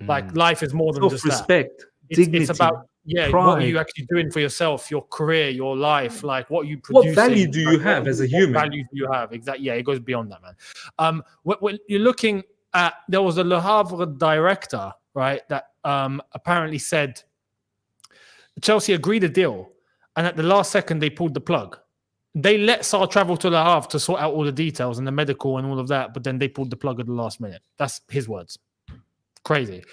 Like, life is more than just that. Self-respect, dignity, it's about pride. What are you actually doing for yourself, your career, your life, like what you produce. What value do you have as a human? What value do you have? Exactly. Yeah, it goes beyond that, man. When you're looking at, there was a Le Havre director, right, that apparently said Chelsea agreed a deal, and at the last second they pulled the plug. They let Sarr travel to Le Havre to sort out all the details and the medical and all of that, but then they pulled the plug at the last minute. That's his words. Crazy.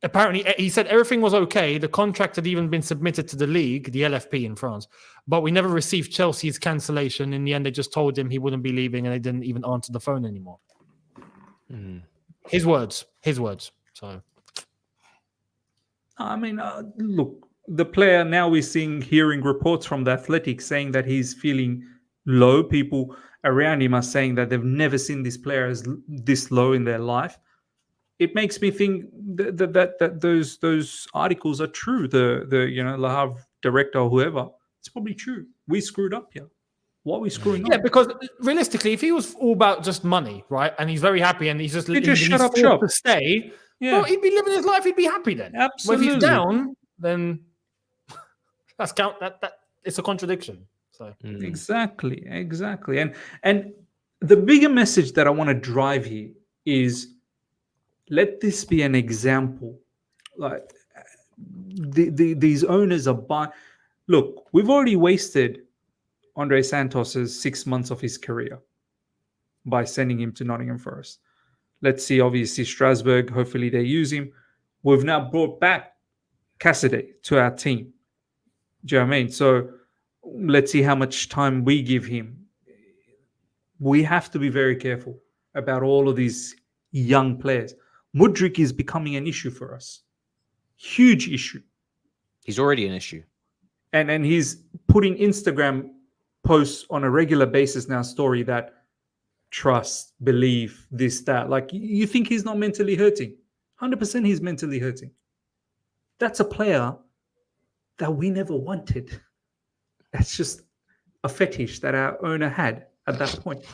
Apparently, he said everything was okay. The contract had even been submitted to the league, the LFP in France, but we never received Chelsea's cancellation. In the end, they just told him he wouldn't be leaving, and they didn't even answer the phone anymore. His words. So, I mean, look, the player now we're hearing reports from the Athletic saying that he's feeling low. People around him are saying that they've never seen this player as this low in their life. It makes me think that those articles are true. The Le Havre director or whoever, it's probably true. We screwed up here. What are we screwing up? Yeah, because realistically, if he was all about just money, right, and he's very happy and he's just shut up shop to stay, well, he'd be living his life. He'd be happy then. Absolutely. But if he's down, then that's count that it's a contradiction. So Exactly. And the bigger message that I want to drive here is, let this be an example. Like these owners are buying. Look, we've already wasted Andre Santos's 6 months of his career by sending him to Nottingham Forest. Let's see, obviously, Strasbourg, hopefully they use him. We've now brought back Cassidys to our team. Do you know what I mean? So let's see how much time we give him. We have to be very careful about all of these young players. Mudryk is becoming an issue for us. Huge issue. He's already an issue. And he's putting Instagram posts on a regular basis now, story that trust, believe, this, that. Like, you think he's not mentally hurting? 100% he's mentally hurting. That's a player that we never wanted. That's just a fetish that our owner had at that point.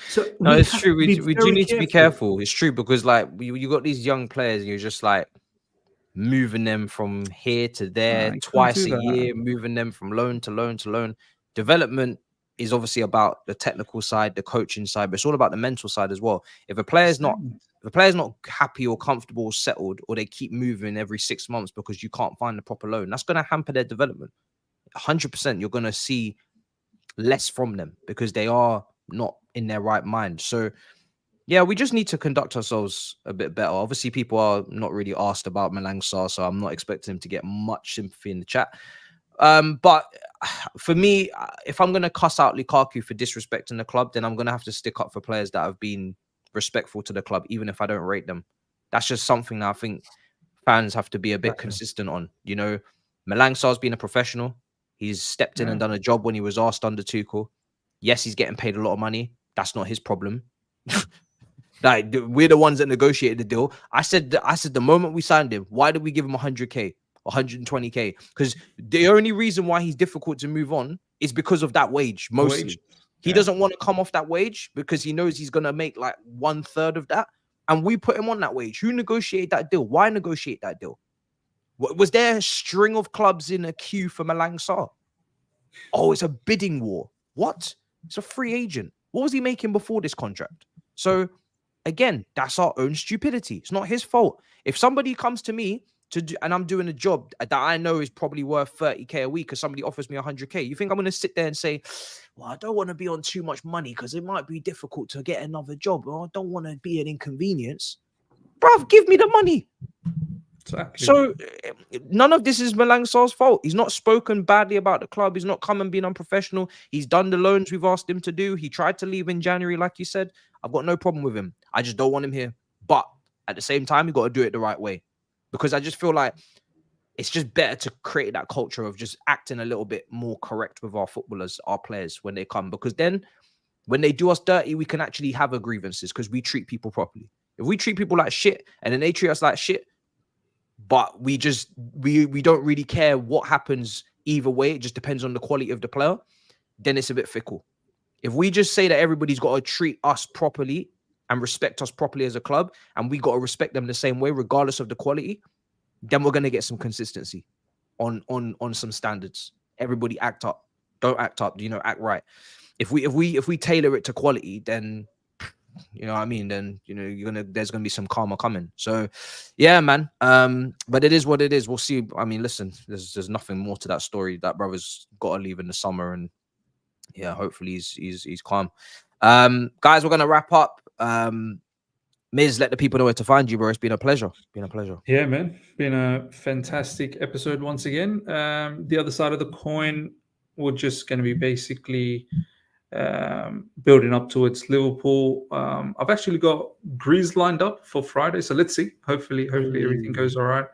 So no, it's true. We do need to be careful. It's true, because like you got these young players, and you're just like moving them from here to there twice a year, moving them from loan to loan to loan. Development is obviously about the technical side, the coaching side, but it's all about the mental side as well. If a player's not happy or comfortable or settled, or they keep moving every 6 months because you can't find the proper loan, that's going to hamper their development. 100%, you're going to see less from them because they are not in their right mind. So yeah, we just need to conduct ourselves a bit better. Obviously, people are not really asked about Malang Sarr, so I'm not expecting him to get much sympathy in the chat. But for me, if I'm going to cuss out Lukaku for disrespecting the club, then I'm going to have to stick up for players that have been respectful to the club, even if I don't rate them. That's just something that I think fans have to be a bit consistent on. You know, Malang Sarr's been a professional. He's stepped in and done a job when he was asked under Tuchel. Yes, he's getting paid a lot of money. That's not his problem. Like, we're the ones that negotiated the deal. I said the moment we signed him, why did we give him 100k, 120k? Because the only reason why he's difficult to move on is because of that wage. Mostly, he doesn't want to come off that wage because he knows he's gonna make like 1/3 of that, and we put him on that wage. Who negotiated that deal? Why negotiate that deal? Was there a string of clubs in a queue for Malang Sarr? Oh, it's a bidding war. What? It's a free agent. What was he making before this contract? So again, that's our own stupidity. It's not his fault. If somebody comes to me to do, and I'm doing a job that I know is probably worth 30k a week, because somebody offers me 100k, you think I'm going to sit there and say, well, I don't want to be on too much money because it might be difficult to get another job, or I don't want to be an inconvenience? Bruv, give me the money. Exactly. So none of this is Malang Sarr's fault. He's not spoken badly about the club. He's not come and been unprofessional. He's done the loans we've asked him to do. He tried to leave in January, like you said. I've got no problem with him. I just don't want him here. But at the same time, you got to do it the right way, because I just feel like it's just better to create that culture of just acting a little bit more correct with our footballers, our players, when they come, because then when they do us dirty, we can actually have a grievances because we treat people properly. If we treat people like shit and then they treat us like shit, but we don't really care what happens either way, it just depends on the quality of the player, then it's a bit fickle. If we just say that everybody's got to treat us properly and respect us properly as a club, and we got to respect them the same way, regardless of the quality, then we're going to get some consistency on some standards. Everybody act up. Don't act up, act right. If we tailor it to quality, then you know what I mean, then there's gonna be some karma coming. So yeah, man. But it is what it is. We'll see. I mean, listen, there's nothing more to that story. That brother's got to leave in the summer, and yeah, hopefully he's calm. Guys, we're gonna wrap up. Miz, let the people know where to find you, bro. It's been a pleasure. Yeah, man. Been a fantastic episode once again. The other side of the coin, we're just going to be basically building up towards Liverpool. I've actually got Grease lined up for Friday, so let's see. Hopefully everything goes all right.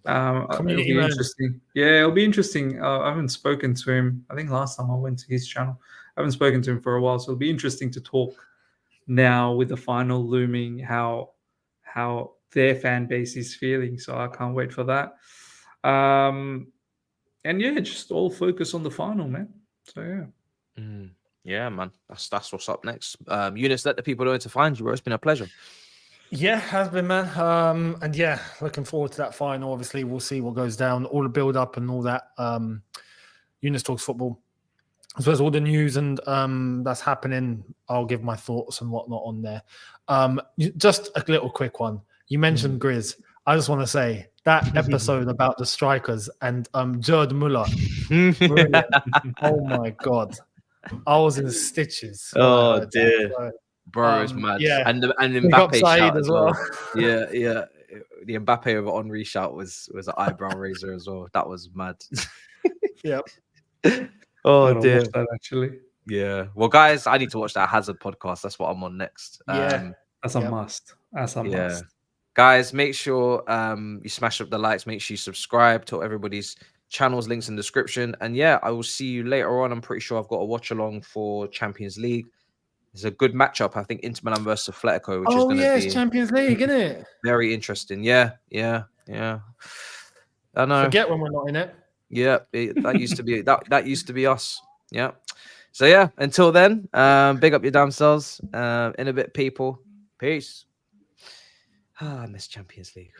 It'll be interesting. Yeah, it'll be interesting. I haven't spoken to him. I think last time I went to his channel, I haven't spoken to him for a while, so it'll be interesting to talk now with the final looming, how their fan base is feeling. So I can't wait for that. And yeah, just all focus on the final, man. So yeah. Yeah, man. That's what's up next. Younes, let the people know where to find you, bro. It's been a pleasure. Yeah, has been, man. And yeah, looking forward to that final. Obviously, we'll see what goes down, all the build up and all that. Younes Talks Football, as well as all the news and that's happening. I'll give my thoughts and whatnot on there. Just a little quick one. You mentioned Grizz. I just want to say that episode about the strikers and Gerd Muller. Brilliant. Oh my god, I was in stitches. Oh dear. So, Bro, it's mad. yeah. And Big Mbappe up Saeed shout as well. Yeah. The Mbappe over Henry shout was an eyebrow raiser as well. That was mad. Yep. Oh dear. That actually. Yeah. Well, guys, I need to watch that Hazard podcast. That's what I'm on next. Yeah. That's a must. That's a must. Guys, make sure you smash up the likes. Make sure you subscribe to everybody's channels. Links in the description. And yeah, I will see you later on. I'm pretty sure I've got a watch along for Champions League. It's a good matchup. I think Inter Milan versus Atletico, which is going to be it's Champions League, isn't it? very interesting. Yeah. I know. Forget when we're not in it. Yeah, that used to be that used to be us. Yeah. So yeah, until then, big up your damn selves. In a bit, people. Peace. I miss Champions League.